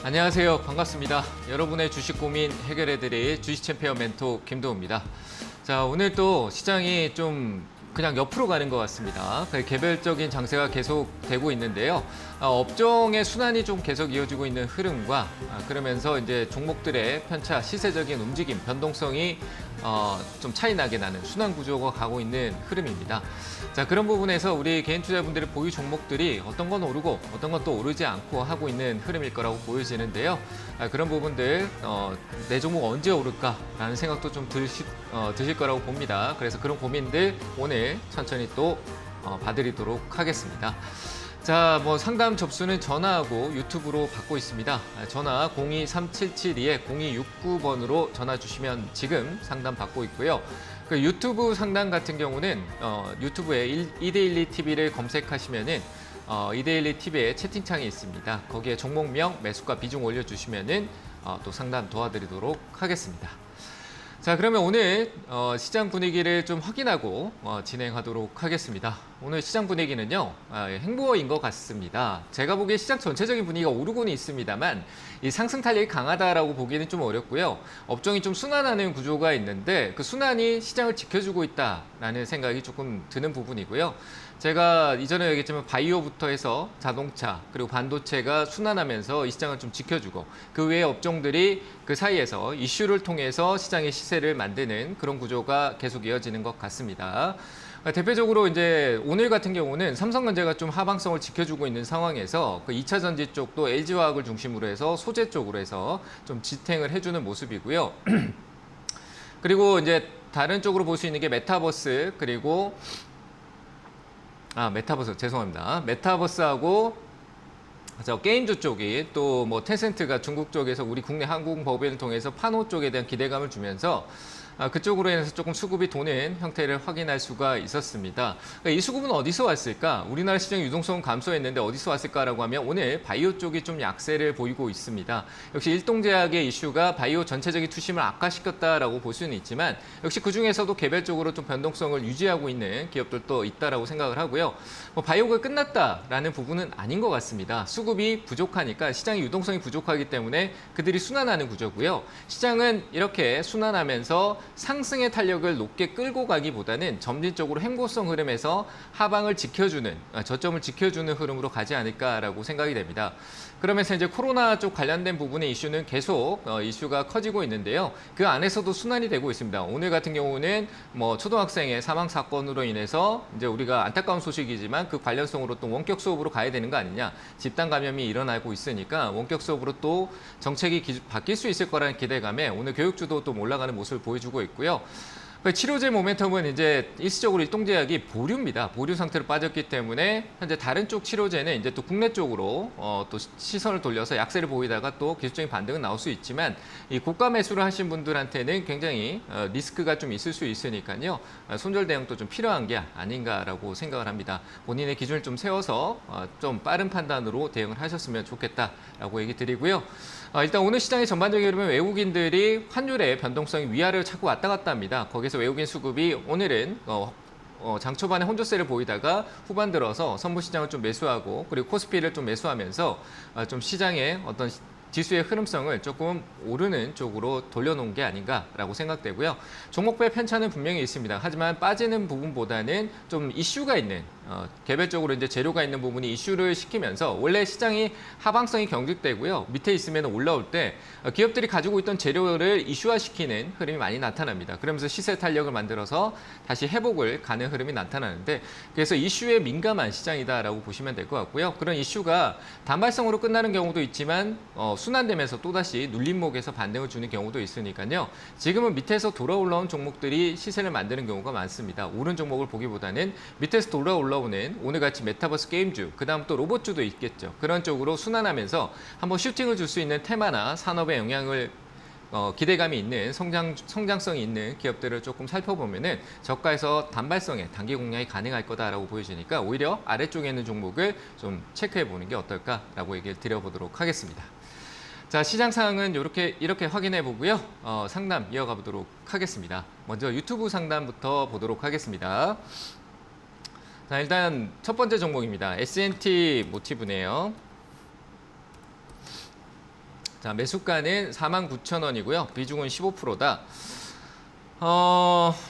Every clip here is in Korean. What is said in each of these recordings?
안녕하세요. 반갑습니다. 여러분의 주식 고민 해결해드릴 주식 챔피언 멘토 김도우입니다. 자, 오늘 또 시장이 좀 그냥 옆으로 가는 것 같습니다. 개별적인 장세가 계속되고 있는데요. 업종의 순환이 좀 계속 이어지고 있는 흐름과 그러면서 이제 종목들의 편차, 시세적인 움직임, 변동성이 좀 차이 나게 나는 순환 구조가 가고 있는 흐름입니다. 자, 그런 부분에서 우리 개인 투자분들의 보유 종목들이 어떤 건 오르고 어떤 건 또 오르지 않고 하고 있는 흐름일 거라고 보여지는데요. 그런 부분들 내 종목 언제 오를까라는 생각도 좀 드실 거라고 봅니다. 그래서 그런 고민들 오늘 천천히 또 봐드리도록 하겠습니다. 자, 상담 접수는 전화하고 유튜브로 받고 있습니다. 전화 023772-0269번으로 전화 주시면 지금 상담 받고 있고요. 그 유튜브 상담 같은 경우는 유튜브에 이데일리 TV를 검색하시면은 이데일리 TV에 채팅창이 있습니다. 거기에 종목명, 매수가 비중 올려주시면은 또 상담 도와드리도록 하겠습니다. 자, 그러면 오늘 시장 분위기를 좀 확인하고 진행하도록 하겠습니다. 오늘 시장 분위기는요, 행보인 것 같습니다. 제가 보기에 시장 전체적인 분위기가 오르고는 있습니다만 이 상승 탄력이 강하다라고 보기는 좀 어렵고요. 업종이 좀 순환하는 구조가 있는데 그 순환이 시장을 지켜주고 있다라는 생각이 조금 드는 부분이고요. 제가 이전에 얘기했지만 바이오부터 해서 자동차 그리고 반도체가 순환하면서 이 시장을 좀 지켜주고 그 외의 업종들이 그 사이에서 이슈를 통해서 시장의 시세를 만드는 그런 구조가 계속 이어지는 것 같습니다. 대표적으로 이제 오늘 같은 경우는 삼성전자가 좀 하방성을 지켜주고 있는 상황에서 그 2차 전지 쪽도 LG화학을 중심으로 해서 소재 쪽으로 해서 좀 지탱을 해주는 모습이고요. 그리고 이제 다른 쪽으로 볼 수 있는 게 메타버스 그리고 메타버스 죄송합니다. 메타버스하고 게임주 쪽이 또 텐센트가 중국 쪽에서 우리 국내 항공법인을 통해서 판호 쪽에 대한 기대감을 주면서 그쪽으로 인해서 조금 수급이 도는 형태를 확인할 수가 있었습니다. 그러니까 이 수급은 어디서 왔을까? 우리나라 시장 유동성은 감소했는데 어디서 왔을까라고 하면 오늘 바이오 쪽이 좀 약세를 보이고 있습니다. 역시 일동제약의 이슈가 바이오 전체적인 투심을 악화시켰다라고 볼 수는 있지만 역시 그중에서도 개별적으로 좀 변동성을 유지하고 있는 기업들도 있다라고 생각을 하고요. 바이오가 끝났다라는 부분은 아닌 것 같습니다. 수급이 부족하니까 시장의 유동성이 부족하기 때문에 그들이 순환하는 구조고요. 시장은 이렇게 순환하면서 상승의 탄력을 높게 끌고 가기보다는 점진적으로 횡보성 흐름에서 하방을 지켜주는, 저점을 지켜주는 흐름으로 가지 않을까라고 생각이 됩니다. 그러면서 이제 코로나 쪽 관련된 부분의 이슈는 계속 이슈가 커지고 있는데요. 그 안에서도 순환이 되고 있습니다. 오늘 같은 경우는 초등학생의 사망 사건으로 인해서 이제 우리가 안타까운 소식이지만 그 관련성으로 또 원격 수업으로 가야 되는 거 아니냐. 집단 감염이 일어나고 있으니까 원격 수업으로 또 정책이 바뀔 수 있을 거라는 기대감에 오늘 교육주도 또 올라가는 모습을 보여주고 있고요. 치료제 모멘텀은 이제 일시적으로 일동제약이 보류입니다. 보류 상태로 빠졌기 때문에 현재 다른 쪽 치료제는 이제 또 국내 쪽으로 또 시선을 돌려서 약세를 보이다가 또 기술적인 반등은 나올 수 있지만 이 고가 매수를 하신 분들한테는 굉장히 리스크가 좀 있을 수 있으니까요. 손절 대응도 좀 필요한 게 아닌가라고 생각을 합니다. 본인의 기준을 좀 세워서 좀 빠른 판단으로 대응을 하셨으면 좋겠다라고 얘기 드리고요. 일단 오늘 시장의 전반적인 흐름은 외국인들이 환율의 변동성이 위아래로 자꾸 왔다 갔다 합니다. 거기서 외국인 수급이 오늘은 장 초반에 혼조세를 보이다가 후반 들어서 선물 시장을 좀 매수하고 그리고 코스피를 좀 매수하면서 좀 시장의 어떤 지수의 흐름성을 조금 오르는 쪽으로 돌려놓은 게 아닌가라고 생각되고요. 종목별 편차는 분명히 있습니다. 하지만 빠지는 부분보다는 좀 이슈가 있는 개별적으로 이제 재료가 있는 부분이 이슈를 시키면서 원래 시장이 하방성이 경직되고요. 밑에 있으면 올라올 때 기업들이 가지고 있던 재료를 이슈화시키는 흐름이 많이 나타납니다. 그러면서 시세 탄력을 만들어서 다시 회복을 가는 흐름이 나타나는데 그래서 이슈에 민감한 시장이다라고 보시면 될 것 같고요. 그런 이슈가 단발성으로 끝나는 경우도 있지만 순환되면서 또다시 눌림목에서 반등을 주는 경우도 있으니까요. 지금은 밑에서 돌아 올라온 종목들이 시세를 만드는 경우가 많습니다. 오른 종목을 보기보다는 밑에서 돌아 올라오는 오늘같이 메타버스 게임주, 그 다음 또 로봇주도 있겠죠. 그런 쪽으로 순환하면서 한번 슈팅을 줄 수 있는 테마나 산업에 영향을 기대감이 있는 성장성이 있는 기업들을 조금 살펴보면은 저가에서 단발성의 단기 공략이 가능할 거다라고 보여지니까 오히려 아래쪽에 있는 종목을 좀 체크해 보는 게 어떨까라고 얘기를 드려보도록 하겠습니다. 자, 시장 상황은 이렇게 확인해 보고요. 상담 이어가 보도록 하겠습니다. 먼저 유튜브 상담부터 보도록 하겠습니다. 자, 일단 첫 번째 종목입니다. S&T 모티브네요. 자, 매수가는 49,000원이고요. 비중은 15%다.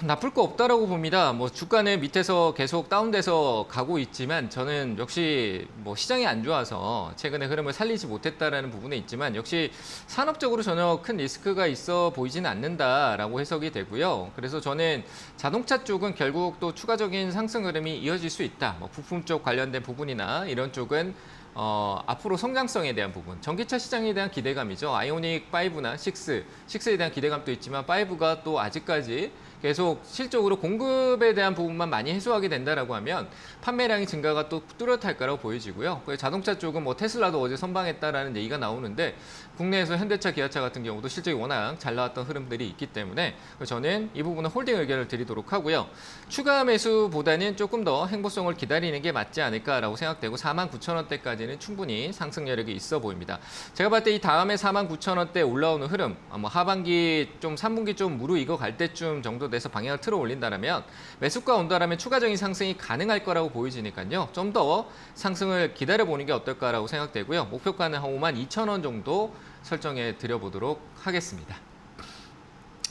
나쁠 거 없다라고 봅니다. 뭐 주가는 밑에서 계속 다운돼서 가고 있지만 저는 역시 뭐 시장이 안 좋아서 최근에 흐름을 살리지 못했다라는 부분에 있지만 역시 산업적으로 전혀 큰 리스크가 있어 보이지는 않는다라고 해석이 되고요. 그래서 저는 자동차 쪽은 결국 또 추가적인 상승 흐름이 이어질 수 있다. 뭐 부품 쪽 관련된 부분이나 이런 쪽은 앞으로 성장성에 대한 부분, 전기차 시장에 대한 기대감이죠. 아이오닉 5나 6에 대한 기대감도 있지만 5가 또 아직까지 계속 실적으로 공급에 대한 부분만 많이 해소하게 된다라고 하면 판매량이 증가가 또 뚜렷할 거라고 보여지고요. 자동차 쪽은 뭐 테슬라도 어제 선방했다라는 얘기가 나오는데 국내에서 현대차, 기아차 같은 경우도 실적이 워낙 잘 나왔던 흐름들이 있기 때문에 저는 이 부분은 홀딩 의견을 드리도록 하고요. 추가 매수보다는 조금 더 행보성을 기다리는 게 맞지 않을까라고 생각되고 49,000원대까지는 충분히 상승 여력이 있어 보입니다. 제가 봤을 때 이 다음에 49,000원대 올라오는 흐름, 뭐 하반기 좀 3분기 좀 무르익어 갈 때쯤 정도 돼서 방향을 틀어 올린다면 매수가 온다라면 추가적인 상승이 가능할 거라고 보여지니까요. 좀 더 상승을 기다려보는 게 어떨까라고 생각되고요. 목표가는 한 52,000원 정도 설정해 드려보도록 하겠습니다.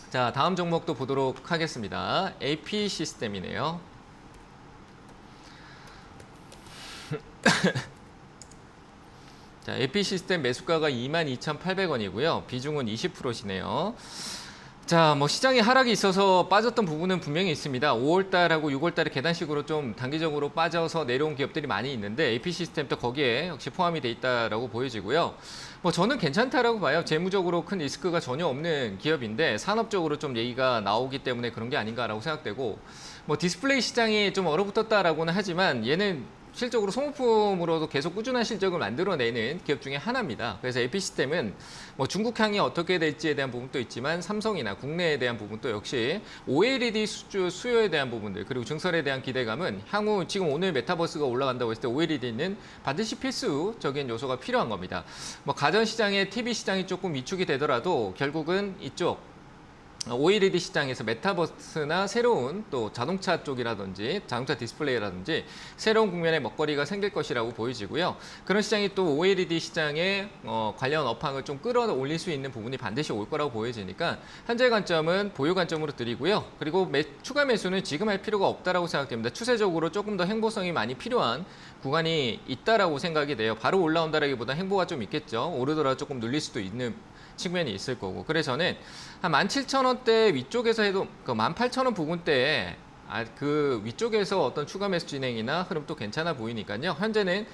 자, 다음 종목도 보도록 하겠습니다. AP 시스템이네요. 자, AP 시스템 매수가가 22,800원이고요. 비중은 20%시네요. 자, 뭐 시장에 하락이 있어서 빠졌던 부분은 분명히 있습니다. 5월달하고 6월달에 계단식으로 좀 단기적으로 빠져서 내려온 기업들이 많이 있는데 AP 시스템도 거기에 역시 포함이 돼 있다라고 보여지고요. 뭐 저는 괜찮다라고 봐요. 재무적으로 큰 리스크가 전혀 없는 기업인데 산업적으로 좀 얘기가 나오기 때문에 그런 게 아닌가라고 생각되고, 뭐 디스플레이 시장이 좀 얼어붙었다라고는 하지만 얘는 실적으로 소모품으로도 계속 꾸준한 실적을 만들어내는 기업 중에 하나입니다. 그래서 AP 시스템은 뭐 중국향이 어떻게 될지에 대한 부분도 있지만 삼성이나 국내에 대한 부분도 역시 OLED 수요에 대한 부분들, 그리고 증설에 대한 기대감은 향후 지금 오늘 메타버스가 올라간다고 했을 때 OLED는 반드시 필수적인 요소가 필요한 겁니다. 뭐 가전 시장의 TV 시장이 조금 위축이 되더라도 결국은 이쪽 OLED 시장에서 메타버스나 새로운 또 자동차 쪽이라든지 자동차 디스플레이라든지 새로운 국면의 먹거리가 생길 것이라고 보여지고요. 그런 시장이 또 OLED 시장에 관련 업황을 좀 끌어올릴 수 있는 부분이 반드시 올 거라고 보여지니까 현재 관점은 보유 관점으로 드리고요. 그리고 추가 매수는 지금 할 필요가 없다라고 생각됩니다. 추세적으로 조금 더 행보성이 많이 필요한 구간이 있다라고 생각이 돼요. 바로 올라온다라기보다 행보가 좀 있겠죠. 오르더라도 조금 눌릴 수도 있는 측면이 있을 거고, 그래서 저는 한 17,000원대 위쪽에서 해도 그 18,000원 부근대에 그 위쪽에서 어떤 추가 매수 진행이나 흐름도 괜찮아 보이니까요. 현재는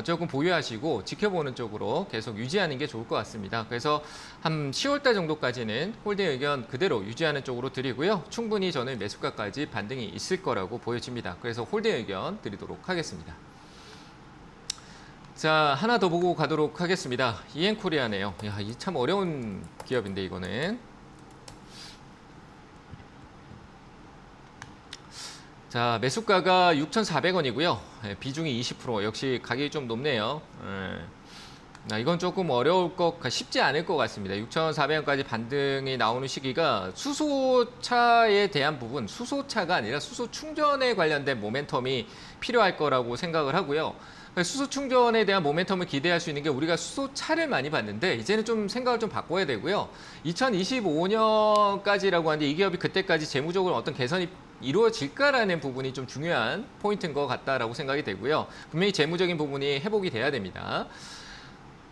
조금 보유하시고 지켜보는 쪽으로 계속 유지하는 게 좋을 것 같습니다. 그래서 한 10월달 정도까지는 홀딩 의견 그대로 유지하는 쪽으로 드리고요. 충분히 저는 매수가까지 반등이 있을 거라고 보여집니다. 그래서 홀딩 의견 드리도록 하겠습니다. 자, 하나 더 보고 가도록 하겠습니다. 이엔코리아네요. 야, 이 참 어려운 기업인데 이거는. 자, 매수가가 6,400원이고요. 비중이 20%. 역시 가격이 좀 높네요. 이건 조금 어려울 쉽지 않을 것 같습니다. 6,400원까지 반등이 나오는 시기가 수소차에 대한 부분, 수소차가 아니라 수소 충전에 관련된 모멘텀이 필요할 거라고 생각을 하고요. 수소 충전에 대한 모멘텀을 기대할 수 있는 게 우리가 수소차를 많이 봤는데 이제는 좀 생각을 좀 바꿔야 되고요. 2025년까지라고 하는데 이 기업이 그때까지 재무적으로 어떤 개선이 이루어질까라는 부분이 좀 중요한 포인트인 것 같다라고 생각이 되고요. 분명히 재무적인 부분이 회복이 돼야 됩니다.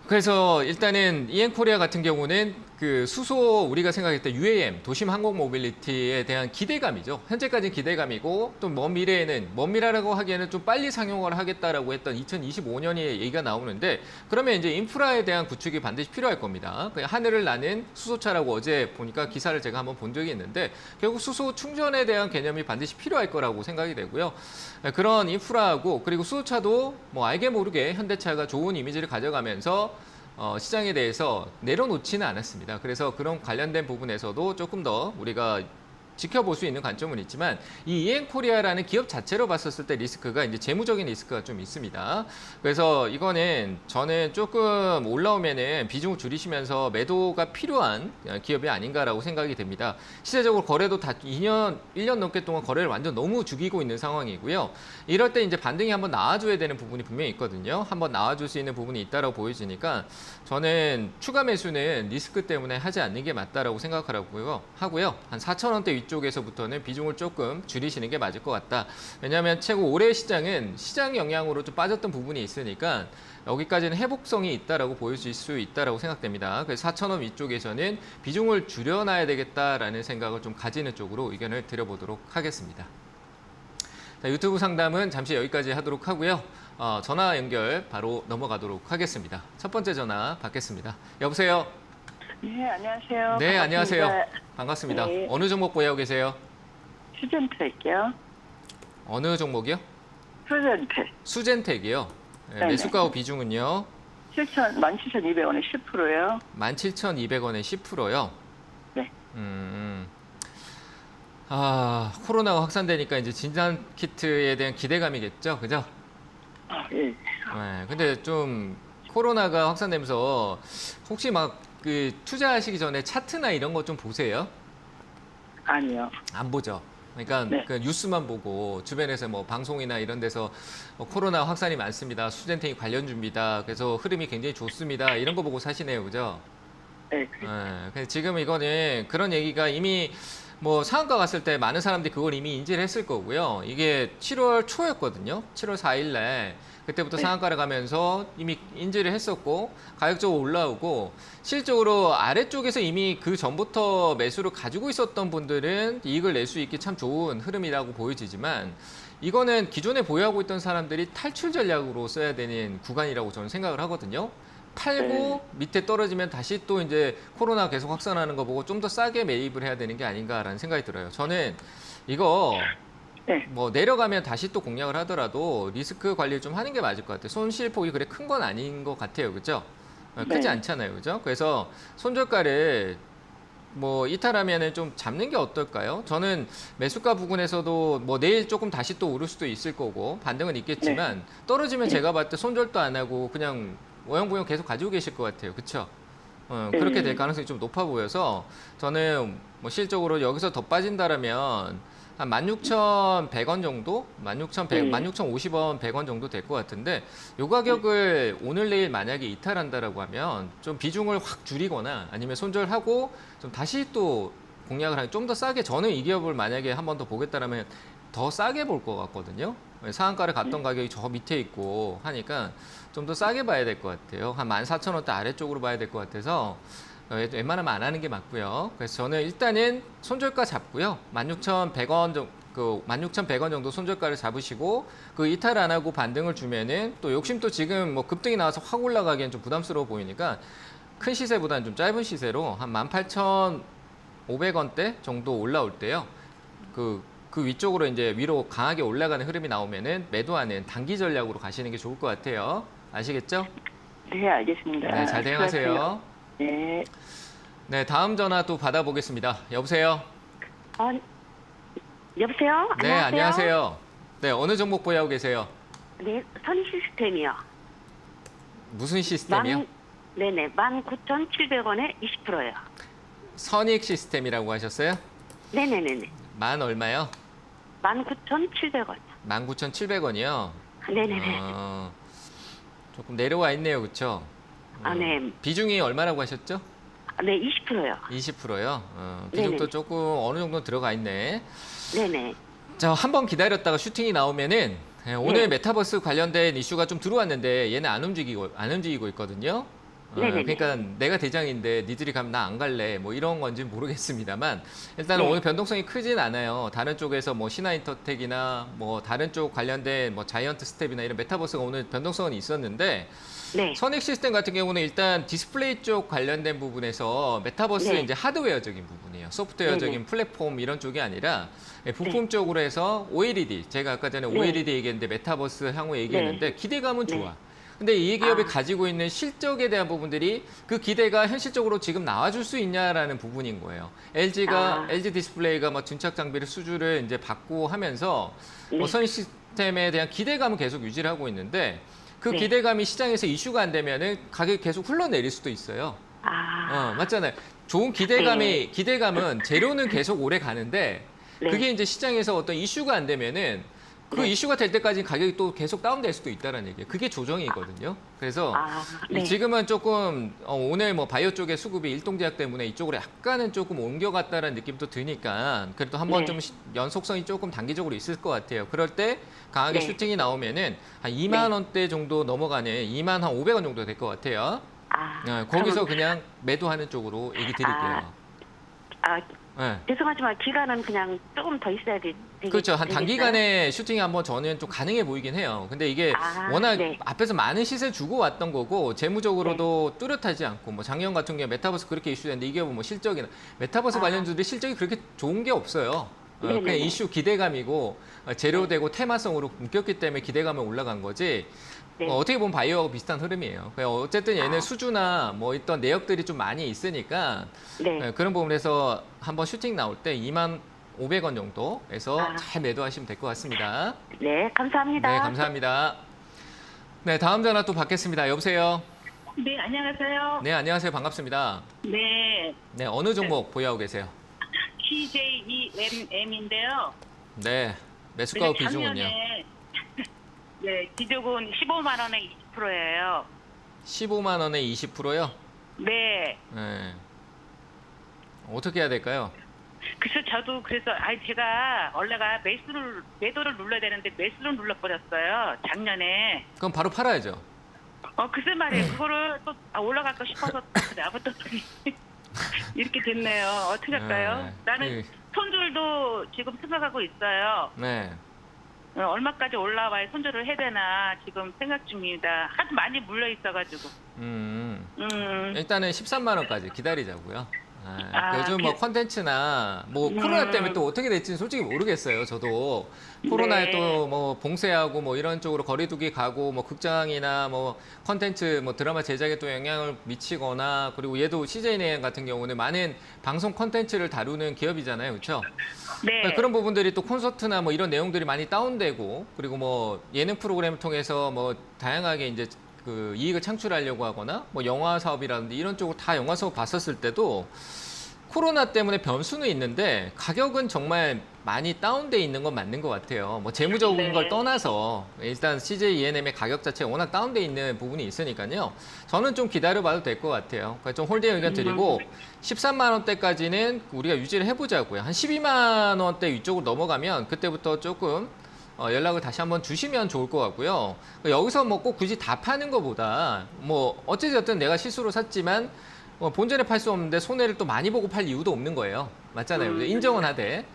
그래서 일단은 이엔코리아 같은 경우는 그 수소 우리가 생각할 때 UAM 도심 항공 모빌리티에 대한 기대감이죠. 현재까지는 기대감이고 또 먼 미래에는 먼 미래라고 하기에는 좀 빨리 상용화를 하겠다라고 했던 2025년이 얘기가 나오는데 그러면 이제 인프라에 대한 구축이 반드시 필요할 겁니다. 하늘을 나는 수소차라고 어제 보니까 기사를 제가 한번 본 적이 있는데 결국 수소 충전에 대한 개념이 반드시 필요할 거라고 생각이 되고요. 그런 인프라하고 그리고 수소차도 뭐 알게 모르게 현대차가 좋은 이미지를 가져가면서 시장에 대해서 내려놓지는 않았습니다. 그래서 그런 관련된 부분에서도 조금 더 우리가 지켜볼 수 있는 관점은 있지만 이 이엔코리아라는 기업 자체로 봤었을 때 리스크가 이제 재무적인 리스크가 좀 있습니다. 그래서 이거는 저는 조금 올라오면은 비중을 줄이시면서 매도가 필요한 기업이 아닌가라고 생각이 됩니다. 시세적으로 거래도 다 1년 넘게 동안 거래를 완전 너무 죽이고 있는 상황이고요. 이럴 때 이제 반등이 한번 나와줘야 되는 부분이 분명히 있거든요. 한번 나와줄 수 있는 부분이 있다라고 보여지니까 저는 추가 매수는 리스크 때문에 하지 않는 게 맞다라고 생각하고요. 한 4,000원대 위쪽에서부터는 비중을 조금 줄이시는 게 맞을 것 같다. 왜냐하면 최고 올해 시장은 시장 영향으로 좀 빠졌던 부분이 있으니까 여기까지는 회복성이 있다라고 보여질 수 있다라고 생각됩니다. 그래서 4,000원 위쪽에서는 비중을 줄여놔야 되겠다라는 생각을 좀 가지는 쪽으로 의견을 드려보도록 하겠습니다. 자, 유튜브 상담은 잠시 여기까지 하도록 하고요. 전화 연결 바로 넘어가도록 하겠습니다. 첫 번째 전화 받겠습니다. 여보세요? 네, 안녕하세요. 네, 반갑습니다. 안녕하세요. 반갑습니다. 네. 어느 종목 보유하고 계세요? 수젠트 할게요. 어느 종목이요? 수젠트. 수젠텍이요. 네, 네네. 매수가 비중은요? 17,200원에 10%요. 17,200원에 10%요. 네. 코로나가 확산되니까 이제 진단 키트에 대한 기대감이겠죠, 그죠? 예. 네, 근데 좀 코로나가 확산되면서 혹시 막 그 투자하시기 전에 차트나 이런 거 좀 보세요? 아니요. 안 보죠. 그러니까 네. 그 뉴스만 보고 주변에서 뭐 방송이나 이런 데서 코로나 확산이 많습니다. 수젠텍이 관련주입니다. 그래서 흐름이 굉장히 좋습니다. 이런 거 보고 사시네요, 그죠? 네. 그래서 지금 이거는 그런 얘기가 이미 뭐 상한가 갔을 때 많은 사람들이 그걸 이미 인지를 했을 거고요. 이게 7월 초였거든요. 7월 4일 날. 그때부터 네. 상한가를 가면서 이미 인지를 했었고 가격적으로 올라오고 실적으로 아래쪽에서 이미 그 전부터 매수를 가지고 있었던 분들은 이익을 낼 수 있기 참 좋은 흐름이라고 보여지지만 이거는 기존에 보유하고 있던 사람들이 탈출 전략으로 써야 되는 구간이라고 저는 생각을 하거든요. 팔고 밑에 떨어지면 다시 또 이제 코로나 계속 확산하는 거 보고 좀 더 싸게 매입을 해야 되는 게 아닌가라는 생각이 들어요. 저는 이거 네. 뭐 내려가면 다시 또 공략을 하더라도 리스크 관리를 좀 하는 게 맞을 것 같아요. 손실폭이 그래 큰 건 아닌 것 같아요. 그죠? 크지 네. 않잖아요. 그죠? 그래서 손절가를 뭐 이탈하면은 좀 잡는 게 어떨까요? 저는 매수가 부근에서도 뭐 내일 조금 다시 또 오를 수도 있을 거고 반등은 있겠지만 떨어지면 제가 봤을 때 손절도 안 하고 그냥 오영부영 계속 가지고 계실 것 같아요. 그렇죠? 그렇게 될 가능성이 좀 높아 보여서 저는 뭐 실적으로 여기서 더 빠진다라면 한 16,100원 정도? 16,50원, 100원 정도 될 것 같은데 요 가격을 오늘 내일 만약에 이탈한다라고 하면 좀 비중을 확 줄이거나 아니면 손절하고 좀 다시 또 공략을 하면 좀 더 싸게 저는 이 기업을 만약에 한 번 더 보겠다라면 더 싸게 볼 것 같거든요. 상한가를 갔던 가격이 저 밑에 있고 하니까 좀 더 싸게 봐야 될 것 같아요. 한 14,000원대 아래쪽으로 봐야 될 것 같아서 웬만하면 안 하는 게 맞고요. 그래서 저는 일단은 손절가 잡고요. 16,100원 정도, 16,100원 정도 손절가를 잡으시고 그 이탈 안 하고 반등을 주면은 또 욕심도 지금 뭐 급등이 나와서 확 올라가기엔 좀 부담스러워 보이니까 큰 시세보다는 좀 짧은 시세로 한 18,500원대 정도 올라올 때요. 그 위쪽으로 이제 위로 강하게 올라가는 흐름이 나오면은 매도하는 단기 전략으로 가시는 게 좋을 것 같아요. 아시겠죠? 네, 알겠습니다. 네, 잘 대응하세요. 네. 네, 다음 전화 또 받아보겠습니다. 여보세요? 여보세요? 네, 안녕하세요. 네, 어느 종목 보유하고 계세요? 네, 선희 시스템이요. 무슨 시스템이요? 네네, 19,700원에 20%요. 선익 시스템이라고 하셨어요? 네네네네. 만 얼마요? 19,700원. 19,700원이요? 네네네. 조금 내려와 있네요, 그렇죠? 네. 비중이 얼마라고 하셨죠? 네, 20%요. 20%요? 비중도 네네. 조금 어느 정도 들어가 있네. 네네. 자, 한번 기다렸다가 슈팅이 나오면은 오늘 네. 메타버스 관련된 이슈가 좀 들어왔는데 얘는 안 움직이고 있거든요. 네네네. 그러니까 내가 대장인데 니들이 가면 나 안 갈래 뭐 이런 건지는 모르겠습니다만 일단은 네. 오늘 변동성이 크진 않아요. 다른 쪽에서 뭐 신화인터텍이나 뭐 다른 쪽 관련된 뭐 자이언트 스텝이나 이런 메타버스가 오늘 변동성은 있었는데 네. 선익 시스템 같은 경우는 일단 디스플레이 쪽 관련된 부분에서 메타버스 네. 이제 하드웨어적인 부분이에요. 소프트웨어적인 네네. 플랫폼 이런 쪽이 아니라 부품 쪽으로 해서 OLED 제가 아까 전에 네. OLED 얘기했는데 메타버스 향후 얘기했는데 기대감은 네. 좋아. 근데 이 기업이 가지고 있는 실적에 대한 부분들이 그 기대가 현실적으로 지금 나와줄 수 있냐라는 부분인 거예요. LG 디스플레이가 뭐 증착 장비를 수주를 이제 받고 하면서 뭐 선의 시스템에 대한 기대감은 계속 유지를 하고 있는데 그 네. 기대감이 시장에서 이슈가 안 되면은 가격이 계속 흘러내릴 수도 있어요. 맞잖아요. 좋은 기대감은 재료는 계속 오래 가는데 네. 그게 이제 시장에서 어떤 이슈가 안 되면은 그 네. 이슈가 될 때까지 가격이 또 계속 다운될 수도 있다는 얘기예요. 그게 조정이거든요. 그래서 네. 지금은 조금 오늘 뭐 바이오 쪽의 수급이 일동제약 때문에 이쪽으로 약간은 조금 옮겨갔다는 느낌도 드니까 그래도 한번 네. 좀 연속성이 조금 단기적으로 있을 것 같아요. 그럴 때 강하게 네. 슈팅이 나오면은 한 2만 원대 정도 넘어가는 2만 한 500원 정도 될 것 같아요. 거기서 그냥 매도하는 쪽으로 얘기 드릴게요. 네. 죄송하지만 기간은 그냥 조금 더 있어야 그렇죠. 한 되겠어요? 단기간에 슈팅이 한번 저는 좀 가능해 보이긴 해요. 근데 이게 워낙 네. 앞에서 많은 시세를 주고 왔던 거고 재무적으로도 뚜렷하지 않고 뭐 작년 같은 경우에 메타버스 그렇게 이슈됐는데 이게 뭐 실적이나 메타버스 관련주들이 실적이 그렇게 좋은 게 없어요. 그냥 네네네. 이슈 기대감이고 재료되고 테마성으로 묶였기 때문에 기대감이 올라간 거지. 네. 어떻게 보면 바이오하고 비슷한 흐름이에요. 어쨌든 얘는 수주나 뭐 있던 내역들이 좀 많이 있으니까 네. 그런 부분에서 한번 슈팅 나올 때 2만 500원 정도에서 잘 매도하시면 될 것 같습니다. 네, 감사합니다. 네, 감사합니다. 네, 다음 전화 또 받겠습니다. 여보세요? 네, 안녕하세요. 네, 안녕하세요. 반갑습니다. 네, 네, 어느 종목 보유하고 계세요? TJEMM인데요. 네, 매수가 비중은요? 네, 기존은 15만 원에 20%예요. 15만 원에 20%요? 네. 네. 어떻게 해야 될까요? 그래서 저도 제가 원래가 매도를 눌러야 되는데 매수를 눌러버렸어요. 작년에. 그럼 바로 팔아야죠. 글쎄 말이에요. 그거를 또 올라갈까 싶어서 나부터더니 이렇게 됐네요. 어떻게 할까요? 네, 나는 손절도 지금 생각하고 있어요. 네. 얼마까지 올라와야 손절을 해야 되나 지금 생각 중입니다. 하도 많이 물려 있어가지고. 일단은 13만 원까지 기다리자고요. 아, 요즘 뭐 컨텐츠나 뭐 코로나 때문에 또 어떻게 될지는 솔직히 모르겠어요. 저도 코로나에 네. 또 뭐 봉쇄하고 뭐 이런 쪽으로 거리두기 가고 뭐 극장이나 뭐 컨텐츠 뭐 드라마 제작에 또 영향을 미치거나 그리고 얘도 CJNN 같은 경우는 많은 방송 컨텐츠를 다루는 기업이잖아요. 그렇죠? 네. 그런 부분들이 또 콘서트나 뭐 이런 내용들이 많이 다운되고 그리고 뭐 예능 프로그램을 통해서 뭐 다양하게 이제 그 이익을 창출하려고 하거나 뭐 영화 사업이라든지 이런 쪽으로 다 영화 사업 봤었을 때도 코로나 때문에 변수는 있는데 가격은 정말 많이 다운돼 있는 건 맞는 것 같아요. 뭐 재무적인 네. 걸 떠나서 일단 CJ ENM의 가격 자체가 워낙 다운돼 있는 부분이 있으니까요. 저는 좀 기다려봐도 될 것 같아요. 그러니까 좀 홀딩 의견 드리고 13만 원대까지는 우리가 유지를 해보자고요. 한 12만 원대 위쪽으로 넘어가면 그때부터 조금 연락을 다시 한번 주시면 좋을 것 같고요. 여기서 뭐 꼭 굳이 다 파는 것보다 뭐 어찌됐든 내가 실수로 샀지만 본전에 팔 수 없는데 손해를 또 많이 보고 팔 이유도 없는 거예요. 맞잖아요. 인정은 하되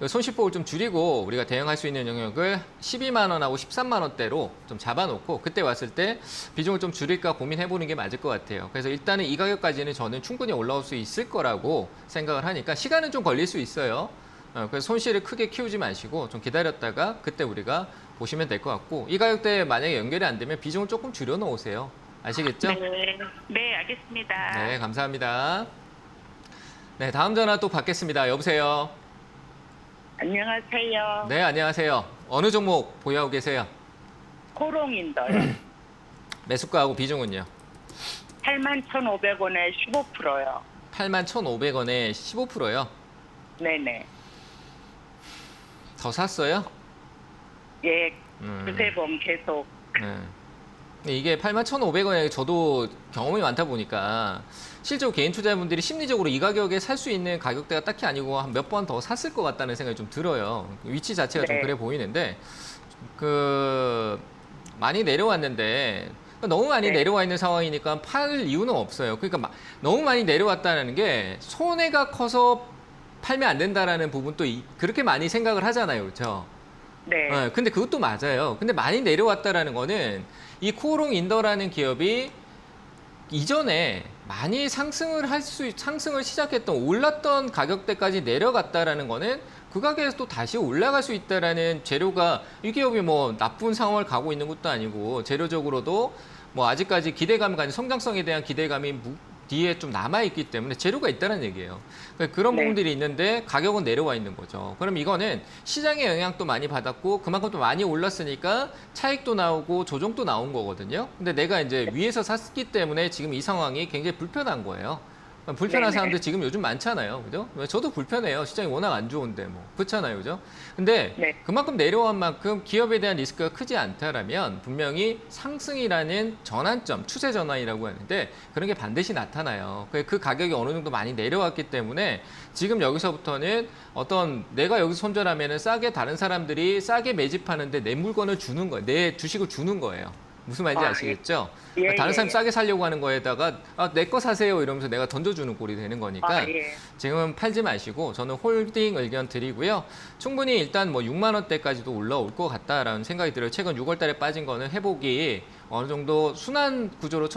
손실폭을 좀 줄이고 우리가 대응할 수 있는 영역을 12만 원하고 13만 원대로 좀 잡아놓고 그때 왔을 때 비중을 좀 줄일까 고민해보는 게 맞을 것 같아요. 그래서 일단은 이 가격까지는 저는 충분히 올라올 수 있을 거라고 생각을 하니까 시간은 좀 걸릴 수 있어요. 그래서 손실을 크게 키우지 마시고 좀 기다렸다가 그때 우리가 보시면 될 것 같고 이 가격대에 만약에 연결이 안 되면 비중을 조금 줄여 놓으세요. 아시겠죠? 네, 알겠습니다. 네, 감사합니다. 네, 다음 전화 또 받겠습니다. 여보세요? 안녕하세요. 네, 안녕하세요. 어느 종목 보유하고 계세요? 코롱인더요. 매수가하고 비중은요? 81,500원에 15%요. 81,500원에 15%요? 네네. 더 샀어요? 예, 그새 봄 계속. 네. 근데 이게 81,500원에 저도 경험이 많다 보니까 실제로 개인 투자자분들이 심리적으로 이 가격에 살 수 있는 가격대가 딱히 아니고 한 몇 번 더 샀을 것 같다는 생각이 좀 들어요. 위치 자체가 좀 네. 그래 보이는데 많이 내려왔는데 너무 많이 네. 내려와 있는 상황이니까 팔 이유는 없어요. 그러니까 너무 많이 내려왔다는 게 손해가 커서 팔면 안 된다라는 부분도 그렇게 많이 생각을 하잖아요. 그렇죠? 네. 근데 그것도 맞아요. 근데 많이 내려왔다라는 거는 이 코오롱 인더라는 기업이 이전에 많이 상승을 시작했던 올랐던 가격대까지 내려갔다라는 거는 그 가격에서 또 다시 올라갈 수 있다라는 재료가 이 기업이 뭐 나쁜 상황을 가고 있는 것도 아니고 재료적으로도 뭐 아직까지 기대감이 가진 성장성에 대한 기대감이 뒤에 좀 남아있기 때문에 재료가 있다는 얘기예요. 그러니까 그런 네. 부분들이 있는데 가격은 내려와 있는 거죠. 그럼 이거는 시장의 영향도 많이 받았고 그만큼 또 많이 올랐으니까 차익도 나오고 조정도 나온 거거든요. 근데 내가 이제 위에서 샀기 때문에 지금 이 상황이 굉장히 불편한 거예요. 불편한 네네. 사람들 지금 요즘 많잖아요. 그죠? 저도 불편해요. 시장이 워낙 안 좋은데 뭐. 그렇잖아요. 그죠? 근데 네. 그만큼 내려온 만큼 기업에 대한 리스크가 크지 않다라면 분명히 상승이라는 전환점, 추세 전환이라고 하는데 그런 게 반드시 나타나요. 그 가격이 어느 정도 많이 내려왔기 때문에 지금 여기서부터는 어떤 내가 여기서 손절하면은 싸게 다른 사람들이 싸게 매집하는데 내 물건을 주는 거예요. 내 주식을 주는 거예요. 무슨 말인지 아, 아시겠죠? 예, 다른 사람이 예. 싸게 살려고 하는 거에다가 내 거 사세요 이러면서 내가 던져주는 꼴이 되는 거니까 아, 예. 지금은 팔지 마시고 저는 홀딩 의견 드리고요. 충분히 일단 뭐 6만 원대까지도 올라올 것 같다라는 생각이 들어요. 최근 6월 달에 빠진 거는 회복이 어느 정도 순환 구조로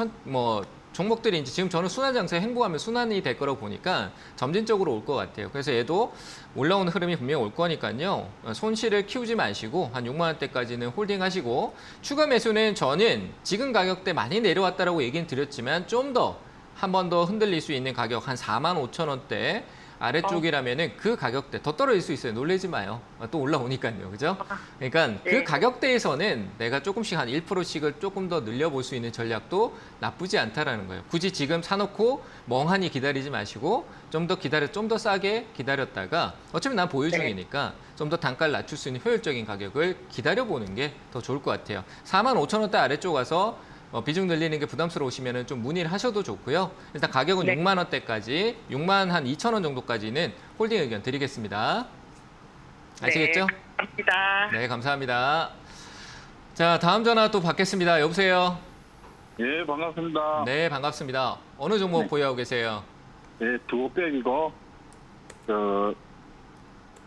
종목들이 이제 지금 저는 순환 장세에 행보하면 순환이 될 거라고 보니까 점진적으로 올 것 같아요. 그래서 얘도 올라오는 흐름이 분명히 올 거니까요. 손실을 키우지 마시고 한 6만 원대까지는 홀딩하시고 추가 매수는 저는 지금 가격대 많이 내려왔다라고 얘기는 드렸지만 좀 더 한 번 더 흔들릴 수 있는 가격 한 4만 5천 원대 아래쪽이라면은 그 가격대 더 떨어질 수 있어요. 놀라지 마요. 또 올라오니까요. 그죠? 그러니까 그 네. 가격대에서는 내가 조금씩 한 1%씩을 조금 더 늘려볼 수 있는 전략도 나쁘지 않다라는 거예요. 굳이 지금 사놓고 멍하니 기다리지 마시고 좀 더 싸게 기다렸다가 어차피 난 보유 중이니까 좀 더 단가를 낮출 수 있는 효율적인 가격을 기다려보는 게 더 좋을 것 같아요. 4만 5천 원대 아래쪽 가서 비중 늘리는 게 부담스러우시면 좀 문의를 하셔도 좋고요. 일단 가격은 네. 6만 원대까지, 6만 한 2천 원 정도까지는 홀딩 의견 드리겠습니다. 아시겠죠? 네, 감사합니다. 네, 감사합니다. 자, 다음 전화 또 받겠습니다. 여보세요? 예, 반갑습니다. 네, 반갑습니다. 어느 종목 네. 보유하고 계세요? 예, 두곡백이고,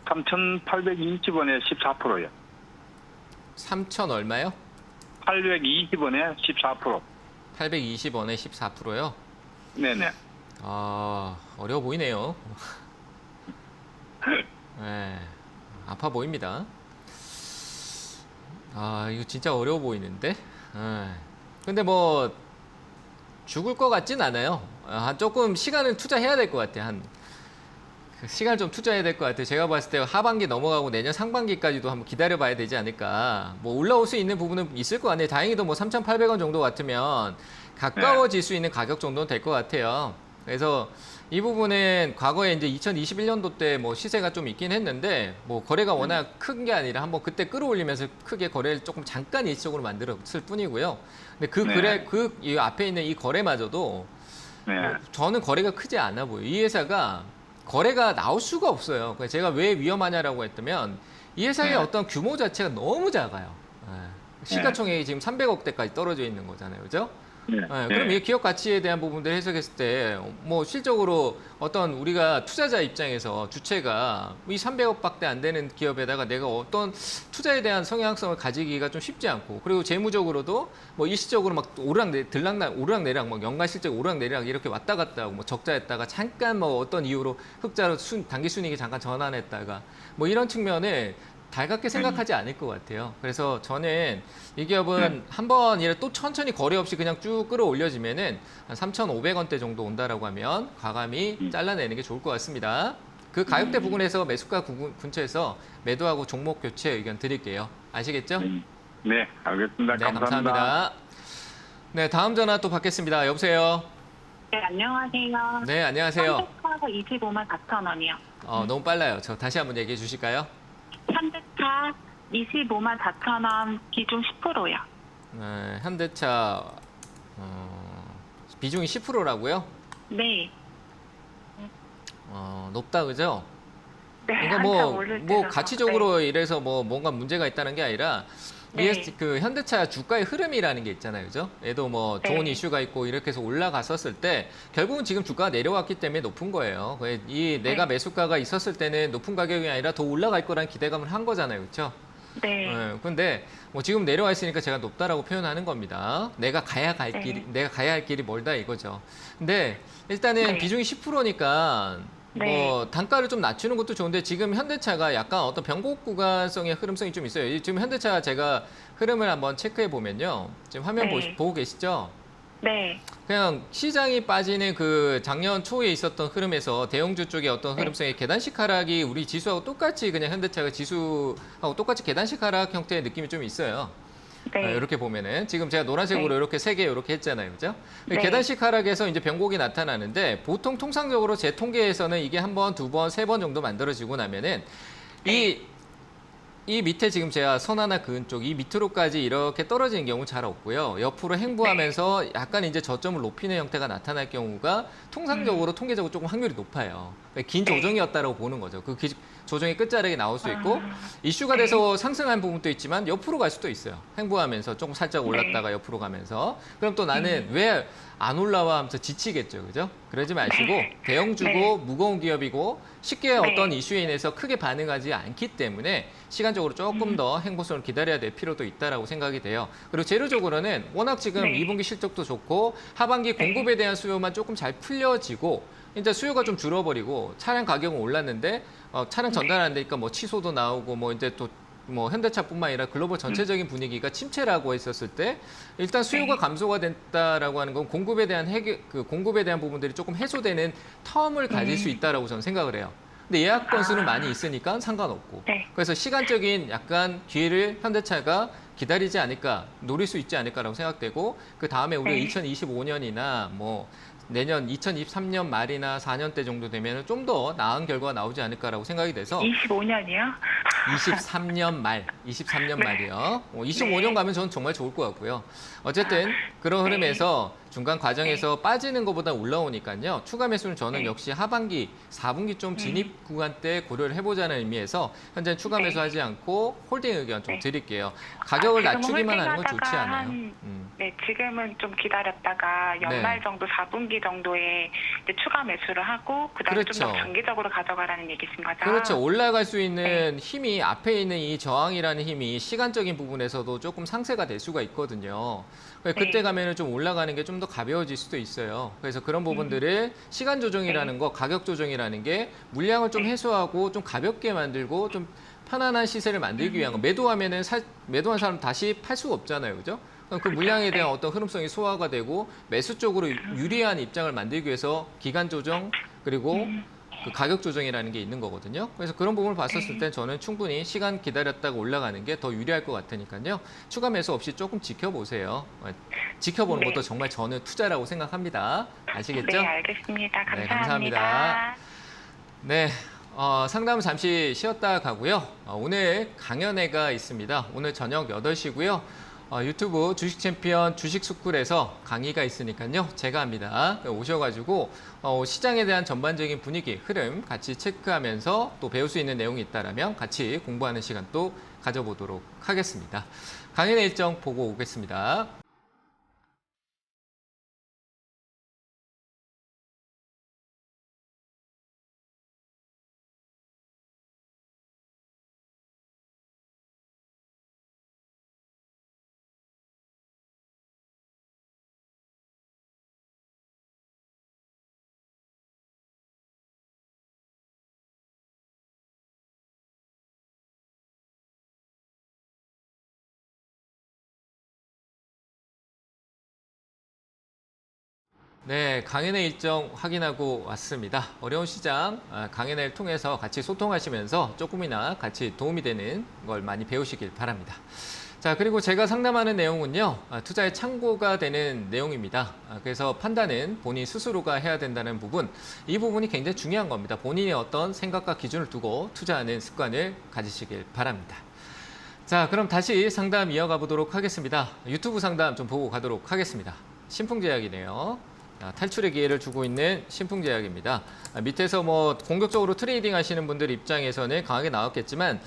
3,820원에 14%요. 3천 얼마요? 820원에 14%. 820원에 14%요? 네네. 아, 어려워 보이네요. 네, 아파 보입니다. 아, 이거 진짜 어려워 보이는데? 근데 뭐, 죽을 것 같진 않아요. 조금 시간을 투자해야 될 것 같아요. 시간을 좀 투자해야 될 것 같아요. 제가 봤을 때 하반기 넘어가고 내년 상반기까지도 한번 기다려봐야 되지 않을까. 뭐 올라올 수 있는 부분은 있을 것 같네요. 다행히도 뭐 3,800원 정도 같으면 가까워질 수 있는 가격 정도는 될 것 같아요. 그래서 이 부분은 과거에 이제 2021년도 때 뭐 시세가 좀 있긴 했는데 뭐 거래가 워낙 큰 게 아니라 한번 그때 끌어올리면서 크게 거래를 조금 잠깐 일시적으로 만들었을 뿐이고요. 근데 이 앞에 있는 이 거래마저도 네. 저는 거래가 크지 않아 보여요. 이 회사가 거래가 나올 수가 없어요. 그래서 제가 왜 위험하냐라고 했다면 이 회사의 네. 어떤 규모 자체가 너무 작아요. 시가총액이 지금 300억대까지 떨어져 있는 거잖아요. 그죠? 네. 그럼 이 기업 가치에 대한 부분들 해석했을 때 뭐 실적으로 어떤 우리가 투자자 입장에서 주체가 이 300억밖에 안 되는 기업에다가 내가 어떤 투자에 대한 성향성을 가지기가 좀 쉽지 않고 그리고 재무적으로도 뭐 일시적으로 막 오르락내리락 막 연간 실적 오르락내리락 이렇게 왔다 갔다 하고 뭐 적자했다가 잠깐 뭐 어떤 이유로 흑자로 단기 순이익이 잠깐 전환했다가 뭐 이런 측면에 달갑게 생각하지 않을 것 같아요. 그래서 저는 이 기업은 한번 이래 또 천천히 거래 없이 그냥 쭉 끌어올려지면은 한 3,500원대 정도 온다라고 하면 과감히 잘라내는 게 좋을 것 같습니다. 그 가격대 부분에서 매수가 근처에서 매도하고 종목 교체 의견 드릴게요. 아시겠죠? 네, 알겠습니다. 네, 감사합니다. 감사합니다. 네, 다음 전화 또 받겠습니다. 여보세요? 네, 안녕하세요. 네, 안녕하세요. 현대차가 25만 4천 원이요. 너무 빨라요. 저 다시 한번 얘기해 주실까요? 현대차 25만 4천 원, 기준 10%요. 네, 현대차 비중이 10%라고요? 네. 높다 그죠? 네, 그러니까 한참 오를 뭐 때라서. 가치적으로 이래서 뭐 뭔가 문제가 있다는 게 아니라 네. 그 현대차 주가의 흐름이라는 게 있잖아요, 그죠? 얘도 뭐 네. 좋은 이슈가 있고 이렇게 해서 올라갔었을 때 결국은 지금 주가가 내려왔기 때문에 높은 거예요. 내가 매수가가 있었을 때는 높은 가격이 아니라 더 올라갈 거라는 기대감을 한 거잖아요, 그렇죠? 네. 근데 뭐 지금 내려와 있으니까 제가 높다라고 표현하는 겁니다. 내가 가야 할 길이 멀다 이거죠. 근데 일단은 네. 비중이 10%니까 네. 뭐 단가를 좀 낮추는 것도 좋은데 지금 현대차가 약간 어떤 변곡 구간성의 흐름성이 좀 있어요. 지금 현대차 제가 흐름을 한번 체크해 보면요. 지금 화면 네. 보고 계시죠? 네. 그냥 시장이 빠지는 그 작년 초에 있었던 흐름에서 대형주 쪽의 어떤 흐름성의 계단식 하락이 우리 지수하고 똑같이 그냥 현대차가 지수하고 똑같이 계단식 하락 형태의 느낌이 좀 있어요. 네. 이렇게 보면은 지금 제가 노란색으로 네. 이렇게 세 개 이렇게 했잖아요, 그죠? 네. 계단식 하락에서 이제 변곡이 나타나는데 보통 통상적으로 제 통계에서는 이게 한 번, 두 번, 세 번 정도 만들어지고 나면은 이 밑에 지금 제가 선 하나 그은 쪽 이 밑으로까지 이렇게 떨어지는 경우 잘 없고요. 옆으로 행보하면서 약간 이제 저점을 높이는 형태가 나타날 경우가 통상적으로 통계적으로 조금 확률이 높아요. 그러니까 긴 네. 조정이었다라고 보는 거죠. 그 조정의 끝자락이 나올 수 있고 이슈가 돼서 상승한 부분도 있지만 옆으로 갈 수도 있어요. 행보하면서 조금 살짝 올랐다가 옆으로 가면서 그럼 또 나는 왜 안 올라와 하면서 지치겠죠. 그죠? 그러지 마시고 대형주고 네. 무거운 기업이고 쉽게 네. 어떤 이슈에 인해서 크게 반응하지 않기 때문에 시간적으로 조금 더 행보성을 기다려야 될 필요도 있다라고 생각이 돼요. 그리고 재료적으로는 워낙 지금 네. 2분기 실적도 좋고 하반기 공급에 대한 수요만 조금 잘 풀려지고 이제 수요가 좀 줄어버리고 차량 가격은 올랐는데 차량 전달하는 데니까 뭐 취소도 나오고 뭐 이제 또 뭐 현대차뿐만 아니라 글로벌 전체적인 분위기가 침체라고 했었을 때 일단 수요가 감소가 됐다라고 하는 건 공급에 대한 공급에 대한 부분들이 조금 해소되는 텀을 가질 수 있다라고 저는 생각을 해요. 근데 예약 건수는 많이 있으니까 상관없고. 네. 그래서 시간적인 약간 기회를 현대차가 기다리지 않을까, 노릴 수 있지 않을까라고 생각되고 그 다음에 우리가 네. 2025년이나 뭐 내년 2023년 말이나 4년 때 정도 되면 좀 더 나은 결과가 나오지 않을까라고 생각이 돼서 25년이요? 23년 말, 23년 네. 말이요. 25년 가면 저는 정말 좋을 것 같고요. 어쨌든 그런 흐름에서 중간 과정에서 빠지는 것보다 올라오니까요. 추가 매수는 저는 역시 하반기, 4분기 좀 진입 구간 때 고려를 해보자는 의미에서 현재 추가 네. 매수하지 않고 홀딩 의견 좀 네. 드릴게요. 가격을 지금 낮추기만 하는 건 좋지 홀딩하다가 않아요. 네, 지금은 좀 기다렸다가 연말 네. 정도 4분기 정도에 이제 추가 매수를 하고 그다음에 좀 더 그렇죠. 장기적으로 가져가라는 얘기신 거죠? 그렇죠. 올라갈 수 있는 힘이 앞에 있는 이 저항이라는 힘이 시간적인 부분에서도 조금 상쇄가 될 수가 있거든요. 그때 가면은 좀 올라가는 게 좀 더 가벼워질 수도 있어요. 그래서 그런 부분들을 시간 조정이라는 거, 가격 조정이라는 게 물량을 좀 해소하고 좀 가볍게 만들고 좀 편안한 시세를 만들기 위한 거. 매도하면은 매도한 사람 다시 팔 수가 없잖아요. 그죠? 그럼 그 물량에 대한 어떤 흐름성이 소화가 되고 매수 쪽으로 유리한 입장을 만들기 위해서 기간 조정 그리고 그 가격 조정이라는 게 있는 거거든요. 그래서 그런 부분을 봤었을 때 저는 충분히 시간 기다렸다가 올라가는 게 더 유리할 것 같으니까요. 추가 매수 없이 조금 지켜보세요. 지켜보는 것도 정말 저는 투자라고 생각합니다. 아시겠죠? 네, 알겠습니다. 네, 감사합니다. 감사합니다. 네, 상담은 잠시 쉬었다 가고요. 오늘 강연회가 있습니다. 오늘 저녁 8시고요. 유튜브 주식 챔피언 주식 스쿨에서 강의가 있으니까요. 제가 합니다. 오셔가지고 시장에 대한 전반적인 분위기, 흐름 같이 체크하면서 또 배울 수 있는 내용이 있다면 같이 공부하는 시간 또 가져보도록 하겠습니다. 강연의 일정 보고 오겠습니다. 네, 강연의 일정 확인하고 왔습니다. 어려운 시장 강연회를 통해서 같이 소통하시면서 조금이나 같이 도움이 되는 걸 많이 배우시길 바랍니다. 자, 그리고 제가 상담하는 내용은요, 투자의 참고가 되는 내용입니다. 그래서 판단은 본인 스스로가 해야 된다는 부분, 이 부분이 굉장히 중요한 겁니다. 본인의 어떤 생각과 기준을 두고 투자하는 습관을 가지시길 바랍니다. 자, 그럼 다시 상담 이어가 보도록 하겠습니다. 유튜브 상담 좀 보고 가도록 하겠습니다. 신풍제약이네요. 탈출의 기회를 주고 있는 신풍제약입니다. 밑에서 뭐 공격적으로 트레이딩 하시는 분들 입장에서는 강하게 나왔겠지만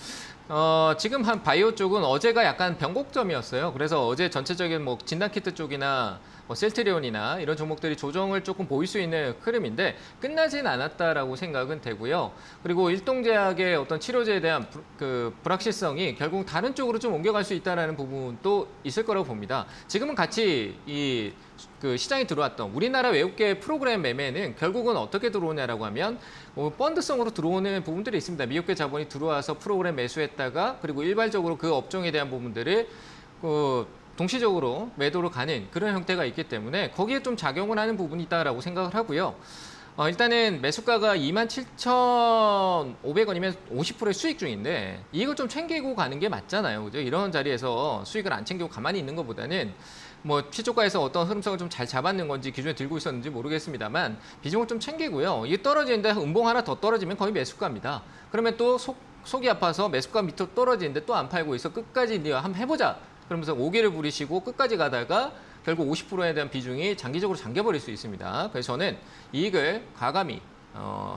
지금 한 바이오 쪽은 어제가 약간 변곡점이었어요. 그래서 어제 전체적인 뭐 진단키트 쪽이나 뭐 셀트리온이나 이런 종목들이 조정을 조금 보일 수 있는 흐름인데 끝나진 않았다라고 생각은 되고요. 그리고 일동제약의 어떤 치료제에 대한 불확실성이 결국 다른 쪽으로 좀 옮겨갈 수 있다는 부분도 있을 거라고 봅니다. 지금은 같이 이 그 시장에 들어왔던 우리나라 외국계 프로그램 매매는 결국은 어떻게 들어오냐라고 하면 펀드성으로 들어오는 부분들이 있습니다. 미국계 자본이 들어와서 프로그램 매수했다가 그리고 일괄적으로 그 업종에 대한 부분들을 동시적으로 매도로 가는 그런 형태가 있기 때문에 거기에 좀 작용을 하는 부분이 있다라고 생각을 하고요. 일단은 매수가가 27,500원이면 50%의 수익 중인데 이걸 좀 챙기고 가는 게 맞잖아요. 그죠? 이런 자리에서 수익을 안 챙기고 가만히 있는 것보다는 뭐 시초가에서 어떤 흐름성을 좀 잘 잡았는 건지 기존에 들고 있었는지 모르겠습니다만 비중을 좀 챙기고요. 이게 떨어지는데 음봉 하나 더 떨어지면 거의 매수가입니다. 그러면 또 속이 아파서 매수가 밑으로 떨어지는데 또 안 팔고 있어 끝까지 한번 해보자. 그러면서 오기를 부리시고 끝까지 가다가 결국 50%에 대한 비중이 장기적으로 잠겨버릴 수 있습니다. 그래서 저는 이익을 과감히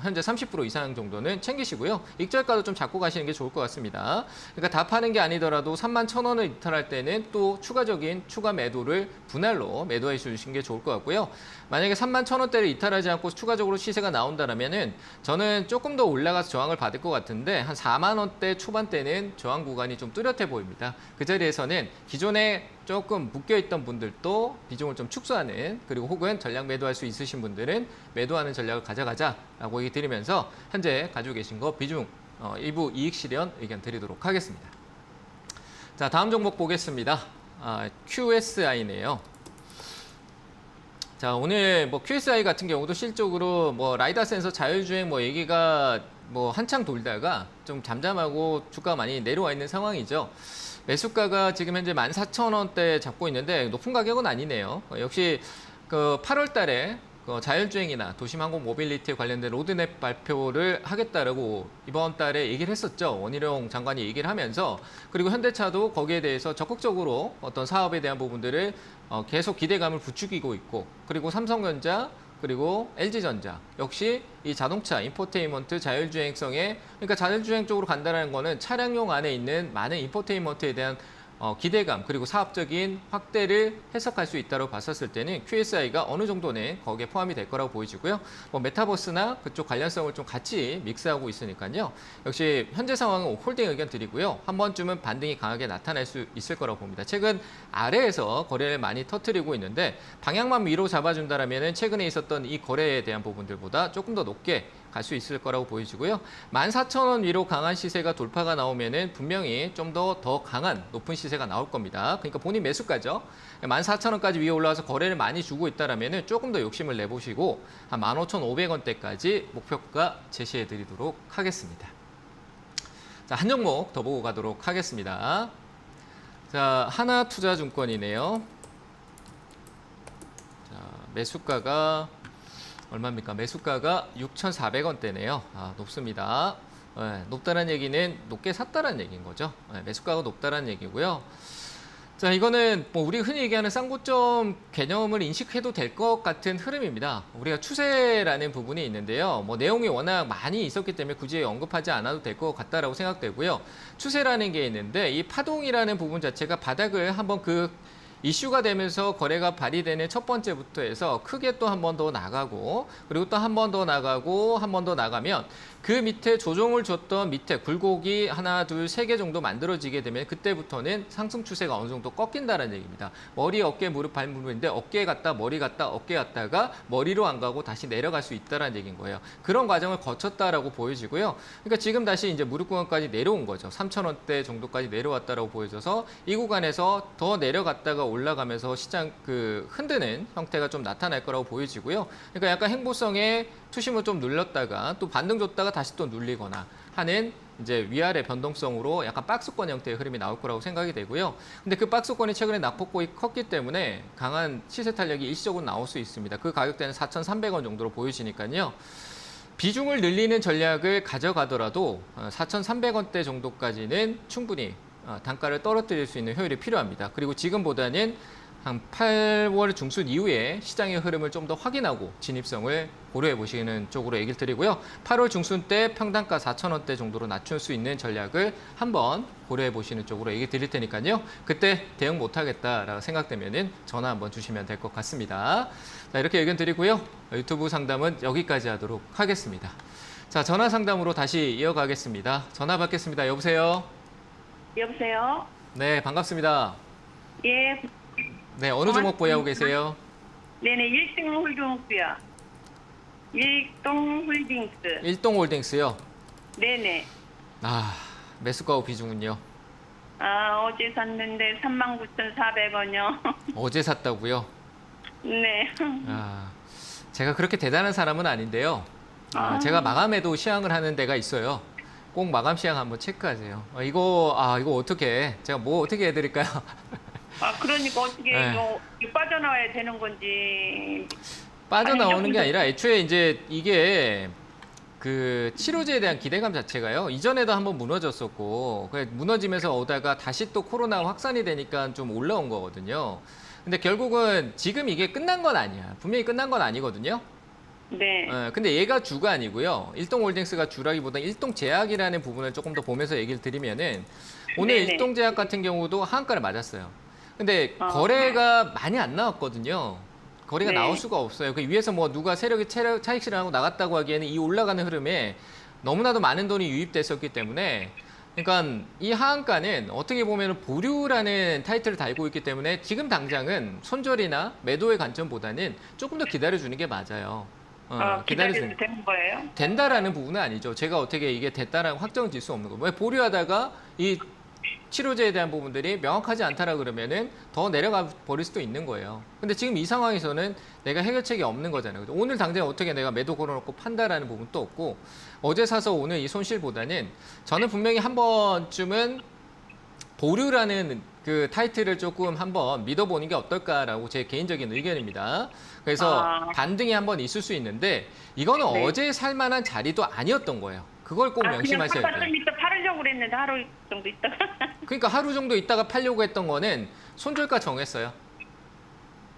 현재 30% 이상 정도는 챙기시고요. 익절가도 좀 잡고 가시는 게 좋을 것 같습니다. 그러니까 다 파는 게 아니더라도 31,000원을 이탈할 때는 또 추가적인 추가 매도를 분할로 매도해 주시는 게 좋을 것 같고요. 만약에 31,000원대를 이탈하지 않고 추가적으로 시세가 나온다면은 저는 조금 더 올라가서 저항을 받을 것 같은데 한 4만 원대 초반대는 저항 구간이 좀 뚜렷해 보입니다. 그 자리에서는 기존에 조금 묶여있던 분들도 비중을 좀 축소하는 그리고 혹은 전략 매도할 수 있으신 분들은 매도하는 전략을 가져가자라고 얘기 드리면서 현재 가지고 계신 거 비중 일부 이익 실현 의견 드리도록 하겠습니다. 자, 다음 종목 보겠습니다. QSI네요. 자, 오늘 뭐 QSI 같은 경우도 실적으로 뭐 라이다 센서 자율주행 뭐 얘기가 뭐 한창 돌다가 좀 잠잠하고 주가가 많이 내려와 있는 상황이죠. 매수가가 지금 현재 14,000원대 잡고 있는데 높은 가격은 아니네요. 역시 그 8월 달에 그 자율주행이나 도심항공 모빌리티에 관련된 로드맵 발표를 하겠다라고 이번 달에 얘기를 했었죠. 원희룡 장관이 얘기를 하면서 그리고 현대차도 거기에 대해서 적극적으로 어떤 사업에 대한 부분들을 계속 기대감을 부추기고 있고 그리고 삼성전자 그리고 LG전자 역시 이 자동차 인포테인먼트 자율주행성에 그러니까 자율주행 쪽으로 간다는 거는 차량용 안에 있는 많은 인포테인먼트에 대한 기대감 그리고 사업적인 확대를 해석할 수 있다고 봤었을 때는 QSI가 어느 정도는 거기에 포함이 될 거라고 보여지고요. 뭐 메타버스나 그쪽 관련성을 좀 같이 믹스하고 있으니까요. 역시 현재 상황은 홀딩 의견 드리고요. 한 번쯤은 반등이 강하게 나타날 수 있을 거라고 봅니다. 최근 아래에서 거래를 많이 터뜨리고 있는데 방향만 위로 잡아준다라면 최근에 있었던 이 거래에 대한 부분들보다 조금 더 높게 갈 수 있을 거라고 보여지고요. 14,000원 위로 강한 시세가 돌파가 나오면은 분명히 좀 더 강한 높은 시세가 나올 겁니다. 그러니까 본인 매수가죠. 14,000원까지 위에 올라와서 거래를 많이 주고 있다라면은 조금 더 욕심을 내보시고 한 15,500원대까지 목표가 제시해 드리도록 하겠습니다. 자, 한 종목 더 보고 가도록 하겠습니다. 자, 하나투자증권이네요. 자, 매수가가 얼마입니까? 매수가가 6,400원대네요. 높습니다. 네, 높다는 얘기는 높게 샀다는 얘기인 거죠. 네, 매수가가 높다는 얘기고요. 자, 이거는 뭐 우리 흔히 얘기하는 쌍고점 개념을 인식해도 될 것 같은 흐름입니다. 우리가 추세라는 부분이 있는데요. 뭐 내용이 워낙 많이 있었기 때문에 굳이 언급하지 않아도 될 것 같다라고 생각되고요. 추세라는 게 있는데 이 파동이라는 부분 자체가 바닥을 한번 이슈가 되면서 거래가 발휘되는 첫 번째부터 해서 크게 또 한 번 더 나가고 그리고 또 한 번 더 나가고 한 번 더 나가면 그 밑에 조정을 줬던 밑에 굴곡이 하나, 둘, 세 개 정도 만들어지게 되면 그때부터는 상승 추세가 어느 정도 꺾인다는 얘기입니다. 머리, 어깨, 무릎, 발, 무릎인데 어깨 갔다 머리 갔다 어깨 갔다가 머리로 안 가고 다시 내려갈 수 있다는 얘기인 거예요. 그런 과정을 거쳤다라고 보여지고요. 그러니까 지금 다시 이제 무릎 구간까지 내려온 거죠. 3,000원대 정도까지 내려왔다라고 보여져서 이 구간에서 더 내려갔다가 올라가면서 시장 흔드는 형태가 좀 나타날 거라고 보여지고요. 그러니까 약간 행보성에 투심을 좀 눌렀다가 또 반등 줬다가 다시 또 눌리거나 하는 이제 위아래 변동성으로 약간 박스권 형태의 흐름이 나올 거라고 생각이 되고요. 근데 그 박스권이 최근에 낙폭폭이 컸기 때문에 강한 시세 탄력이 일시적으로 나올 수 있습니다. 그 가격대는 4,300원 정도로 보여지니까요. 비중을 늘리는 전략을 가져가더라도 4,300원대 정도까지는 충분히 단가를 떨어뜨릴 수 있는 효율이 필요합니다. 그리고 지금보다는 한 8월 중순 이후에 시장의 흐름을 좀 더 확인하고 진입성을 고려해 보시는 쪽으로 얘기를 드리고요. 8월 중순 때 평단가 4,000원대 정도로 낮출 수 있는 전략을 한번 고려해 보시는 쪽으로 얘기 드릴 테니까요. 그때 대응 못하겠다라고 생각되면은 전화 한번 주시면 될 것 같습니다. 자, 이렇게 의견 드리고요. 유튜브 상담은 여기까지 하도록 하겠습니다. 자, 전화 상담으로 다시 이어가겠습니다. 전화 받겠습니다. 여보세요? 여보세요? 네, 반갑습니다. 예. 네, 어느 종목 보유하고 계세요? 네네, 일동홀딩스요. 일동홀딩스. 일동홀딩스요. 네네. 아, 매수가와 비중은요? 어제 샀는데 39,400원이요. 어제 샀다고요? 네. 아, 제가 그렇게 대단한 사람은 아닌데요. 제가 마감에도 시향을 하는 데가 있어요. 꼭 마감 시향 한번 체크하세요. 이거 어떻게 제가 뭐 어떻게 해드릴까요? 그러니까 어떻게 네. 이거 빠져나와야 되는 건지. 빠져나오는 게 아니라 애초에 이제 이게 그 치료제에 대한 기대감 자체가요. 이전에도 한번 무너졌었고 무너지면서 오다가 다시 또 코로나 확산이 되니까 좀 올라온 거거든요. 근데 결국은 지금 이게 끝난 건 아니야. 분명히 끝난 건 아니거든요. 네. 근데 얘가 주가 아니고요. 일동홀딩스가 주라기보다 일동제약이라는 부분을 조금 더 보면서 얘기를 드리면은 오늘 네네. 일동제약 같은 경우도 하한가를 맞았어요. 근데 거래가 많이 안 나왔거든요. 거래가 네. 나올 수가 없어요. 그 위에서 뭐 누가 세력이 차익 실현하고 나갔다고 하기에는 이 올라가는 흐름에 너무나도 많은 돈이 유입됐었기 때문에 그러니까 이 하한가는 어떻게 보면 보류라는 타이틀을 달고 있기 때문에 지금 당장은 손절이나 매도의 관점보다는 조금 더 기다려주는 게 맞아요. 기다려도 되는 거예요? 된다라는 부분은 아니죠. 제가 어떻게 이게 됐다라고 확정을 질 수 없는 거예요. 왜 보류하다가 이 치료제에 대한 부분들이 명확하지 않다라 그러면은 더 내려가 버릴 수도 있는 거예요. 근데 지금 이 상황에서는 내가 해결책이 없는 거잖아요. 오늘 당장 어떻게 내가 매도 걸어놓고 판다라는 부분도 없고 어제 사서 오늘 이 손실보다는 저는 분명히 한 번쯤은 보류라는 그 타이틀을 조금 한번 믿어보는 게 어떨까라고 제 개인적인 의견입니다. 그래서 반등이 한번 있을 수 있는데 이거는 네. 어제 살만한 자리도 아니었던 거예요. 그걸 꼭 명심하셔야 그냥 돼요. 좀 이따 팔으려고 그랬는데 하루 정도 있다가. 그러니까 하루 정도 있다가 팔려고 했던 거는 손절가 정했어요.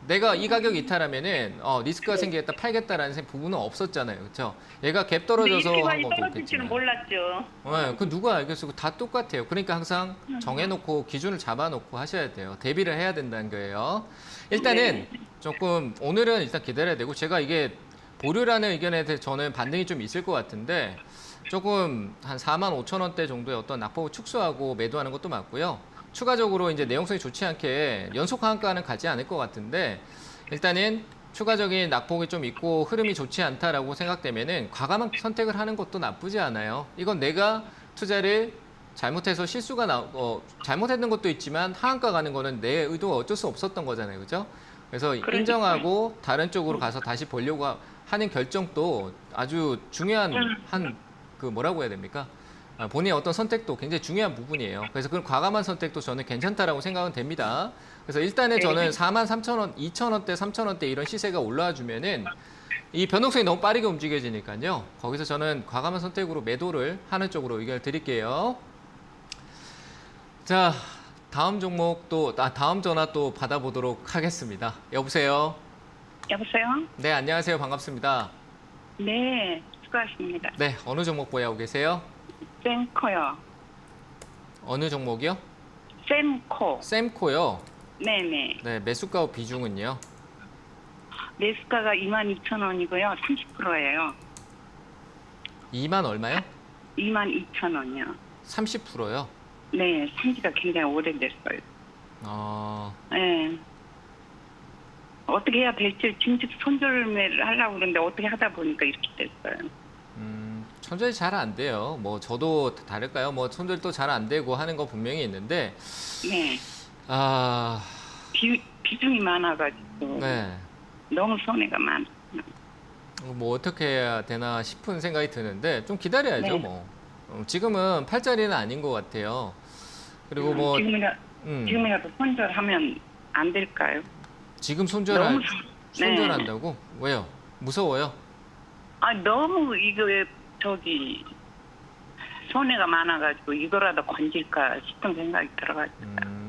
내가 이 가격 이탈하면은 리스크가 생기겠다 팔겠다라는 부분은 없었잖아요. 그렇죠? 얘가 갭 떨어져서 근데 한 이 것도 떨어질 줄은 없겠지만. 몰랐죠. 네, 그 누가 알겠어요. 다 똑같아요. 그러니까 항상 정해놓고 기준을 잡아놓고 하셔야 돼요. 대비를 해야 된다는 거예요. 일단은 조금 오늘은 일단 기다려야 되고 제가 이게 보류라는 의견에 대해서 저는 반등이 좀 있을 것 같은데 조금 한 45,000원대 정도의 어떤 낙폭을 축소하고 매도하는 것도 맞고요. 추가적으로 이제 내용성이 좋지 않게 연속 하한가는 가지 않을 것 같은데 일단은 추가적인 낙폭이 좀 있고 흐름이 좋지 않다라고 생각되면은 과감한 선택을 하는 것도 나쁘지 않아요. 이건 내가 투자를 잘못해서 잘못했는 것도 있지만 하한가 가는 거는 내 의도가 어쩔 수 없었던 거잖아요. 그죠? 그래서 인정하고 다른 쪽으로 가서 다시 보려고 하는 결정도 아주 중요한 그 뭐라고 해야 됩니까? 본인의 어떤 선택도 굉장히 중요한 부분이에요. 그래서 그런 과감한 선택도 저는 괜찮다라고 생각은 됩니다. 그래서 일단은 저는 43,000원, 2,000원대, 3,000원대 이런 시세가 올라와 주면은 이 변동성이 너무 빠르게 움직여지니까요. 거기서 저는 과감한 선택으로 매도를 하는 쪽으로 의견을 드릴게요. 자, 다음 종목 다음 전화 또 받아보도록 하겠습니다. 여보세요? 여보세요? 네, 안녕하세요. 반갑습니다. 네, 수고하십니다. 네, 어느 종목 보유하고 계세요? sem코요. 어느 종목이요? sem코. sem코요. 네네. 네, 매수가 비중은요? 매수가가 22,000원이고요. 30%예요. 2만 얼마요? 22,000원이요. 30%요? 네, 산지가 굉장히 오래됐어요. 네. 어떻게 해야 될지 진짜 손절매를 하려고 그러는데 어떻게 하다 보니까 이렇게 됐어요. 손절이 잘 안 돼요. 뭐 저도 다를까요? 뭐 손절도 잘 안 되고 하는 거 분명히 있는데 네. 비중이 많아가지고 네. 너무 손해가 많아. 뭐 어떻게 해야 되나 싶은 생각이 드는데 좀 기다려야죠. 네. 뭐 지금은 팔자리는 아닌 것 같아요. 그리고 뭐 지금이라도 손절하면 안 될까요? 지금 너무 손절한다고? 왜요? 무서워요? 너무 이거 손해가 많아가지고 이거라도 건질까 싶은 생각이 들어가지고.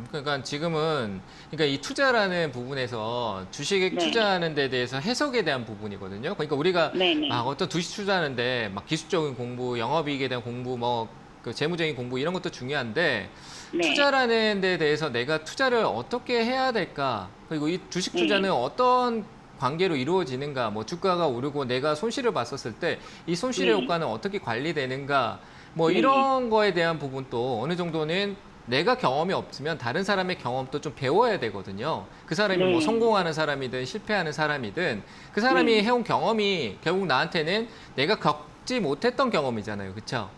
그러니까 지금은 이 투자라는 부분에서 주식에 네. 투자하는 데 대해서 해석에 대한 부분이거든요. 그러니까 우리가 네네. 막 어떤 주식 투자하는데 막 기술적인 공부, 영업이익에 대한 공부, 뭐 그 재무적인 공부 이런 것도 중요한데 네. 투자라는 데 대해서 내가 투자를 어떻게 해야 될까? 그리고 이 주식 투자는 어떤 관계로 이루어지는가? 뭐 주가가 오르고 내가 손실을 봤었을 때 이 손실의 효과는 어떻게 관리되는가? 뭐 이런 거에 대한 부분도 어느 정도는 내가 경험이 없으면 다른 사람의 경험도 좀 배워야 되거든요. 그 사람이 뭐 네. 성공하는 사람이든 실패하는 사람이든 그 사람이 해온 경험이 결국 나한테는 내가 겪지 못했던 경험이잖아요. 그렇죠?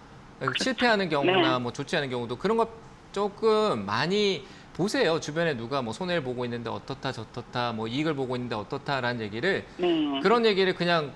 실패하는 경우나 네. 뭐 좋지 않은 경우도 그런 것 조금 많이 보세요. 주변에 누가 뭐 손해를 보고 있는데 어떻다 저떻다 뭐 이익을 보고 있는데 어떻다라는 얘기를 네. 그런 얘기를 그냥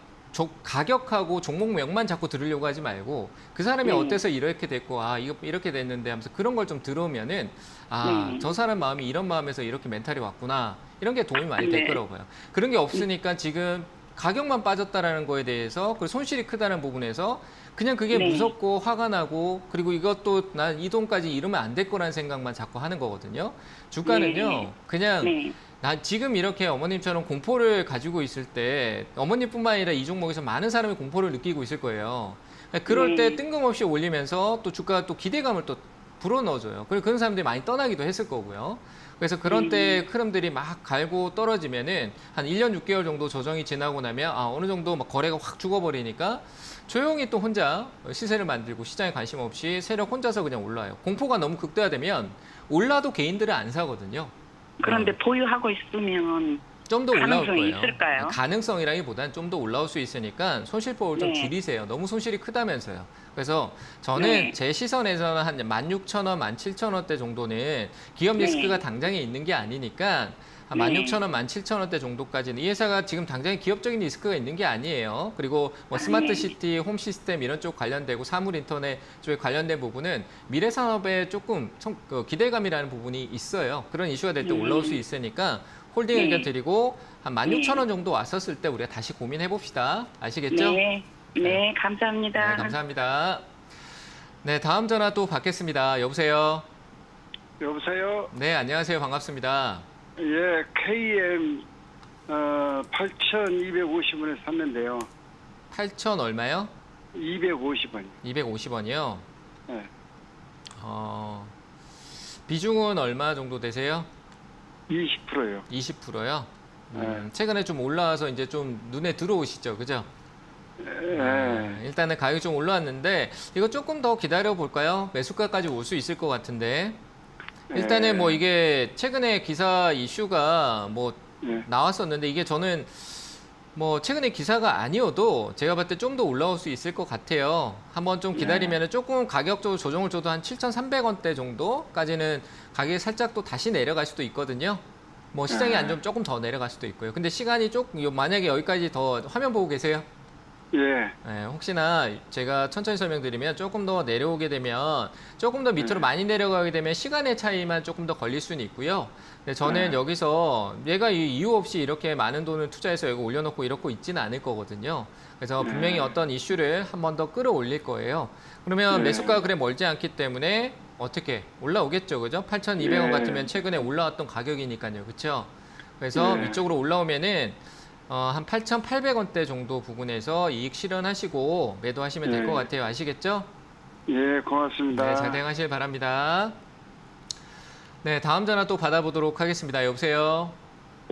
가격하고 종목명만 자꾸 들으려고 하지 말고 그 사람이 네. 어때서 이렇게 됐고 아 이거 이렇게 됐는데 하면서 그런 걸 좀 들으면은 아 네. 저 사람 마음이 이런 마음에서 이렇게 멘탈이 왔구나 이런 게 도움이 많이 될 네. 거라고 봐요. 그런 게 없으니까 지금 가격만 빠졌다라는 거에 대해서 그리고 손실이 크다는 부분에서 그냥 그게 네. 무섭고 화가 나고 그리고 이것도 난 이 돈까지 잃으면 안 될 거라는 생각만 자꾸 하는 거거든요. 주가는요 네. 그냥 네. 나 지금 이렇게 어머님처럼 공포를 가지고 있을 때 어머님뿐만 아니라 이 종목에서 많은 사람이 공포를 느끼고 있을 거예요. 그럴 때 네. 뜬금없이 올리면서 또 주가가 또 기대감을 또 불어넣어줘요. 그리고 그런 사람들이 많이 떠나기도 했을 거고요. 그래서 그런 때 흐름들이 막 갈고 떨어지면은 한 1년 6개월 정도 조정이 지나고 나면 아 어느 정도 막 거래가 확 죽어버리니까 조용히 또 혼자 시세를 만들고 시장에 관심 없이 세력 혼자서 그냥 올라요. 공포가 너무 극대화되면 올라도 개인들은 안 사거든요. 그런데 보유하고 있으면 좀 더 올라올 가능성이 거예요. 있을까요? 가능성이라기보단 좀 더 올라올 수 있으니까 손실폭을 좀 네. 줄이세요. 너무 손실이 크다면서요. 그래서 저는 네. 제 시선에서는 한 16,000원, 17,000원대 정도는 기업 네. 리스크가 당장에 있는 게 아니니까 한 네. 16,000원, 17,000원대 정도까지는 이 회사가 지금 당장에 기업적인 리스크가 있는 게 아니에요. 그리고 뭐 네. 스마트 시티, 홈 시스템 이런 쪽 관련되고 사물 인터넷 쪽에 관련된 부분은 미래 산업에 조금 기대감이라는 부분이 있어요. 그런 이슈가 될 때 올라올 수 있으니까 홀딩 네. 의견 드리고 한 16,000원 정도 왔었을 때 우리가 다시 고민해 봅시다. 아시겠죠? 네. 네, 감사합니다. 네, 감사합니다. 네, 다음 전화 또 받겠습니다. 여보세요? 여보세요? 네, 안녕하세요. 반갑습니다. 예, KM 8,250원에 샀는데요. 8,000 얼마요? 250원. 250원이요? 네. 비중은 얼마 정도 되세요? 20%요. 20%요? 네. 최근에 좀 올라와서 이제 좀 눈에 들어오시죠, 그죠? 예. 일단은 가격이 좀 올라왔는데 이거 조금 더 기다려 볼까요? 매수가까지 올 수 있을 것 같은데 일단은 뭐 이게 최근에 기사 이슈가 뭐 예. 나왔었는데 이게 저는 뭐 최근에 기사가 아니어도 제가 봤을 때 좀 더 올라올 수 있을 것 같아요. 한번 좀 기다리면 조금 가격적으로 조정을 줘도 한 7,300원대 정도까지는 가격이 살짝 또 다시 내려갈 수도 있거든요. 뭐 시장이 안 좋으면 조금 더 내려갈 수도 있고요. 근데 시간이 조금 만약에 여기까지 더 화면 보고 계세요? 예. 네, 혹시나 제가 천천히 설명드리면 조금 더 내려오게 되면 조금 더 밑으로 많이 내려가게 되면 시간의 차이만 조금 더 걸릴 수는 있고요. 근데 저는 여기서 얘가 이유 없이 이렇게 많은 돈을 투자해서 여기 올려놓고 이렇고 있지는 않을 거거든요. 그래서 분명히 어떤 이슈를 한 번 더 끌어올릴 거예요. 그러면 매수가가 그래 멀지 않기 때문에 어떻게 올라오겠죠, 그죠? 8,200원 같으면 최근에 올라왔던 가격이니까요, 그렇죠? 그래서 위쪽으로 올라오면은 한 8,800원대 정도 부분에서 이익 실현하시고 매도하시면 될 것 같아요. 아시겠죠? 예, 고맙습니다. 네, 잘 대응하시길 바랍니다. 네, 다음 전화 또 받아보도록 하겠습니다. 여보세요?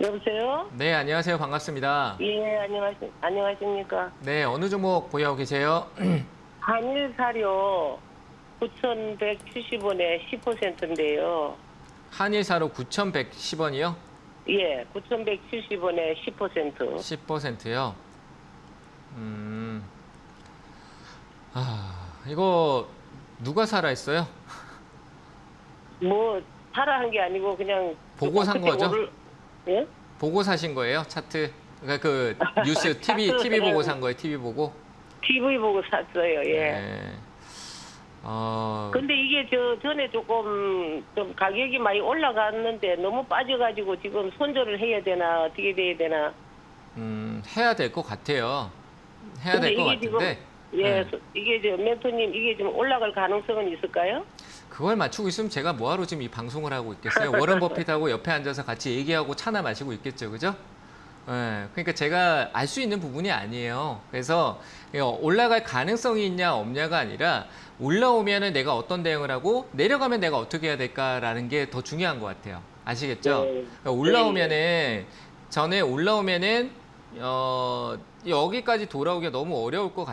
여보세요? 네, 안녕하세요. 반갑습니다. 예, 안녕하십니까? 네, 어느 종목 보유하고 계세요? 한일사료 9,170원에 10%인데요. 한일사로 9,110원이요? 예, 9,170원에 10%. 10%요? 이거 누가 사라 했어요? 뭐 사라 한 게 아니고 그냥 보고 산 그때 거죠? 예? 보고 사신 거예요? 차트? 그러니까 그 뉴스 TV 보고 산 거예요? TV 보고? TV 보고 샀어요. 예. 네. 근데 이게 전에 조금 좀 가격이 많이 올라갔는데 너무 빠져가지고 지금 손절을 해야 되나 어떻게 돼야 되나? 해야 될 것 같아요. 해야 근데 될 것 이게 같은데. 지금 예, 네. 이게 멘토님 이게 좀 올라갈 가능성은 있을까요? 그걸 맞추고 있으면 제가 뭐하러 지금 이 방송을 하고 있겠어요? 워런 버핏하고 옆에 앉아서 같이 얘기하고 차나 마시고 있겠죠, 그죠? 네, 그러니까 제가 알 수 있는 부분이 아니에요. 그래서 올라갈 가능성이 있냐 없냐가 아니라 올라오면은 내가 어떤 대응을 하고 내려가면 내가 어떻게 해야 될까라는 게 더 중요한 것 같아요. 아시겠죠? 네. 그러니까 올라오면은 전에 올라오면은 여기까지 돌아오기가 너무 어려울 것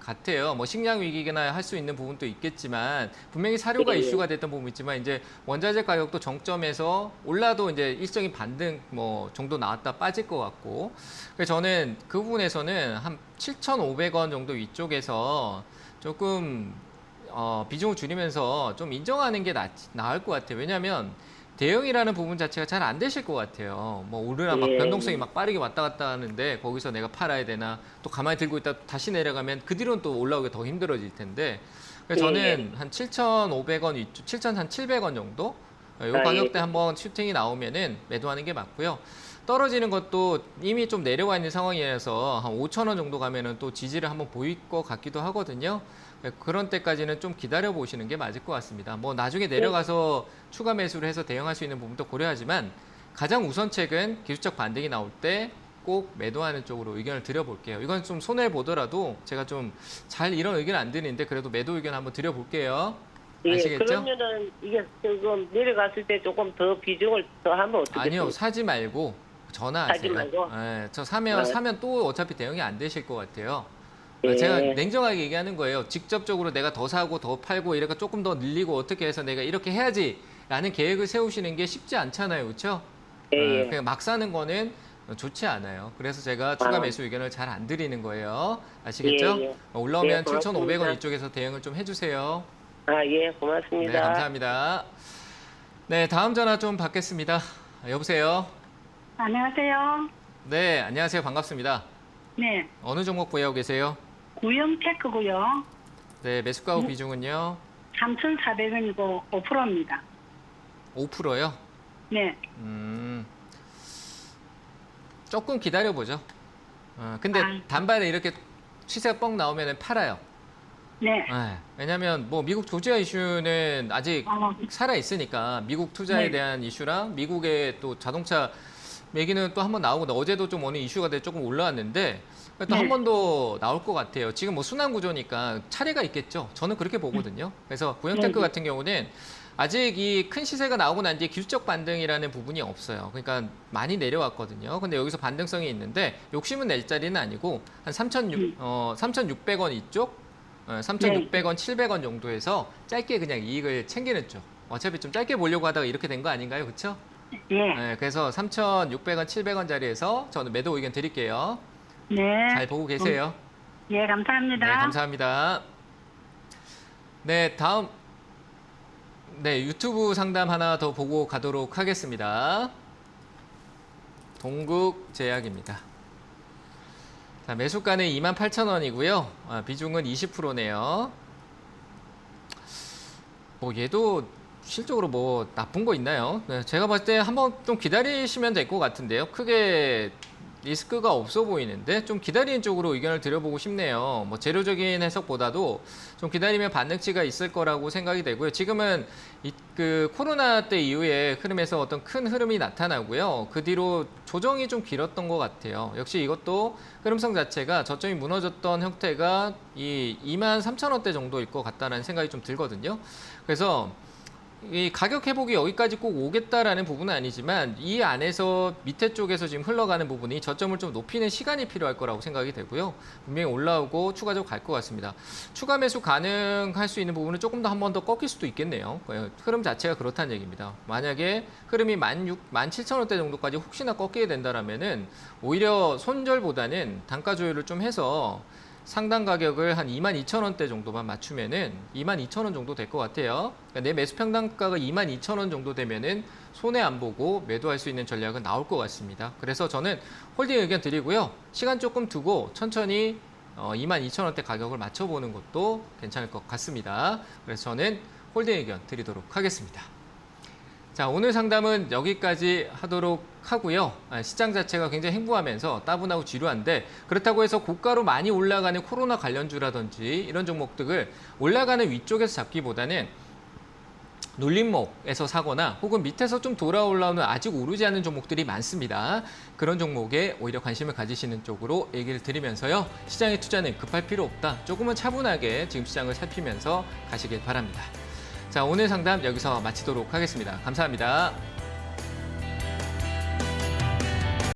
같아요. 뭐 식량 위기나 할 수 있는 부분도 있겠지만 분명히 사료가 이슈가 됐던 부분이 있지만 이제 원자재 가격도 정점에서 올라도 이제 일정인 반등 뭐 정도 나왔다 빠질 것 같고 그래서 저는 그 부분에서는 한 7,500원 정도 위쪽에서 조금 비중을 줄이면서 좀 인정하는 게 나을 것 같아요. 왜냐하면 대응이라는 부분 자체가 잘 안 되실 것 같아요. 뭐 오르나 막 변동성이 막 빠르게 왔다 갔다 하는데 거기서 내가 팔아야 되나 또 가만히 들고 있다 다시 내려가면 그 뒤로는 또 올라오기 더 힘들어질 텐데 그래서 저는 한 7,500원 위쪽, 7,700원 정도 이 가격대 한번 슈팅이 나오면은 매도하는 게 맞고요. 떨어지는 것도 이미 좀 내려와 있는 상황이라서 한 5,000원 정도 가면은 또 지지를 한번 보일 것 같기도 하거든요. 그런 때까지는 좀 기다려 보시는 게 맞을 것 같습니다. 뭐 나중에 내려가서 추가 매수를 해서 대응할 수 있는 부분도 고려하지만 가장 우선책은 기술적 반등이 나올 때 꼭 매도하는 쪽으로 의견을 드려볼게요. 이건 좀 손해 보더라도 제가 좀 잘 이런 의견 안 드리는데 그래도 매도 의견 한번 드려볼게요. 아시겠죠? 그러면은 이게 지금 내려갔을 때 조금 더 비중을 더 하면 어떻게? 아니요, 사지 말고 전화하세요. 사지 말고? 네, 저 사면 또 어차피 대응이 안 되실 것 같아요. 제가 냉정하게 얘기하는 거예요. 직접적으로 내가 더 사고 더 팔고 이렇게 조금 더 늘리고 어떻게 해서 내가 이렇게 해야지라는 계획을 세우시는 게 쉽지 않잖아요, 그렇죠? 그냥 막 사는 거는 좋지 않아요. 그래서 제가 추가 매수 의견을 잘 안 드리는 거예요. 아시겠죠? 올라오면 7,500원 이쪽에서 대응을 좀 해주세요. 고맙습니다. 네, 감사합니다. 네, 다음 전화 좀 받겠습니다. 여보세요? 안녕하세요. 네, 안녕하세요. 반갑습니다. 네, 어느 종목 보유하고 계세요? 구형테크고요. 네, 매수가 비중은요? 3,400원이고 5%입니다. 5%요? 네, 조금 기다려보죠. 근데 단발에 이렇게 시세가 뻥 나오면 팔아요. 네, 왜냐하면 뭐 미국 조지아 이슈는 아직 살아있으니까 미국 투자에 네. 대한 이슈랑 미국의 또 자동차 얘기는 또 한 번 나오고 어제도 좀 어느 이슈가 돼 조금 올라왔는데 또 한 번 더 나올 것 같아요. 지금 뭐 순환 구조니까 차례가 있겠죠. 저는 그렇게 보거든요. 그래서 고영테크 같은 경우는 아직 이 큰 시세가 나오고 난 뒤에 기술적 반등이라는 부분이 없어요. 그러니까 많이 내려왔거든요. 근데 여기서 반등성이 있는데 욕심은 낼 자리는 아니고 한 3,600원 이쪽, 3,600원, 700원 정도에서 짧게 그냥 이익을 챙기는 쪽. 어차피 좀 짧게 보려고 하다가 이렇게 된 거 아닌가요? 그렇죠? 네, 그래서 3,600원, 700원 자리에서 저는 매도 의견 드릴게요. 네. 잘 보고 계세요. 예, 감사합니다. 네, 감사합니다. 네, 다음 유튜브 상담 하나 더 보고 가도록 하겠습니다. 동국제약입니다. 자, 매수가는 28,000원이고요. 비중은 20%네요. 뭐 얘도 실적으로 뭐 나쁜 거 있나요? 네, 제가 봤을 때 한번 좀 기다리시면 될 것 같은데요. 크게 리스크가 없어 보이는데 좀 기다리는 쪽으로 의견을 드려보고 싶네요. 뭐 재료적인 해석보다도 좀 기다리면 반등치가 있을 거라고 생각이 되고요. 지금은 그 코로나 때 이후에 흐름에서 어떤 큰 흐름이 나타나고요. 그 뒤로 조정이 좀 길었던 것 같아요. 역시 이것도 흐름성 자체가 저점이 무너졌던 형태가 이 23,000원대 정도일 것 같다는 생각이 좀 들거든요. 그래서 이 가격 회복이 여기까지 꼭 오겠다라는 부분은 아니지만 이 안에서 밑에 쪽에서 지금 흘러가는 부분이 저점을 좀 높이는 시간이 필요할 거라고 생각이 되고요. 분명히 올라오고 추가적으로 갈 것 같습니다. 추가 매수 가능할 수 있는 부분은 조금 더 한 번 더 꺾일 수도 있겠네요. 흐름 자체가 그렇다는 얘기입니다. 만약에 흐름이 17,000원대 정도까지 혹시나 꺾이게 된다라면은 오히려 손절보다는 단가 조율을 좀 해서 상당 가격을 한 22,000원대 정도만 맞추면은 22,000원 정도 될 것 같아요. 그러니까 내 매수 평단가가 22,000원 정도 되면은 손해 안 보고 매도할 수 있는 전략은 나올 것 같습니다. 그래서 저는 홀딩 의견 드리고요. 시간 조금 두고 천천히 22,000원대 가격을 맞춰보는 것도 괜찮을 것 같습니다. 그래서 저는 홀딩 의견 드리도록 하겠습니다. 자, 오늘 상담은 여기까지 하도록 하고요. 시장 자체가 굉장히 행보하면서 따분하고 지루한데 그렇다고 해서 고가로 많이 올라가는 코로나 관련주라든지 이런 종목들을 올라가는 위쪽에서 잡기보다는 눌림목에서 사거나 혹은 밑에서 좀 돌아 올라오는 아직 오르지 않은 종목들이 많습니다. 그런 종목에 오히려 관심을 가지시는 쪽으로 얘기를 드리면서요. 시장에 투자는 급할 필요 없다. 조금은 차분하게 지금 시장을 살피면서 가시길 바랍니다. 자, 오늘 상담 여기서 마치도록 하겠습니다. 감사합니다.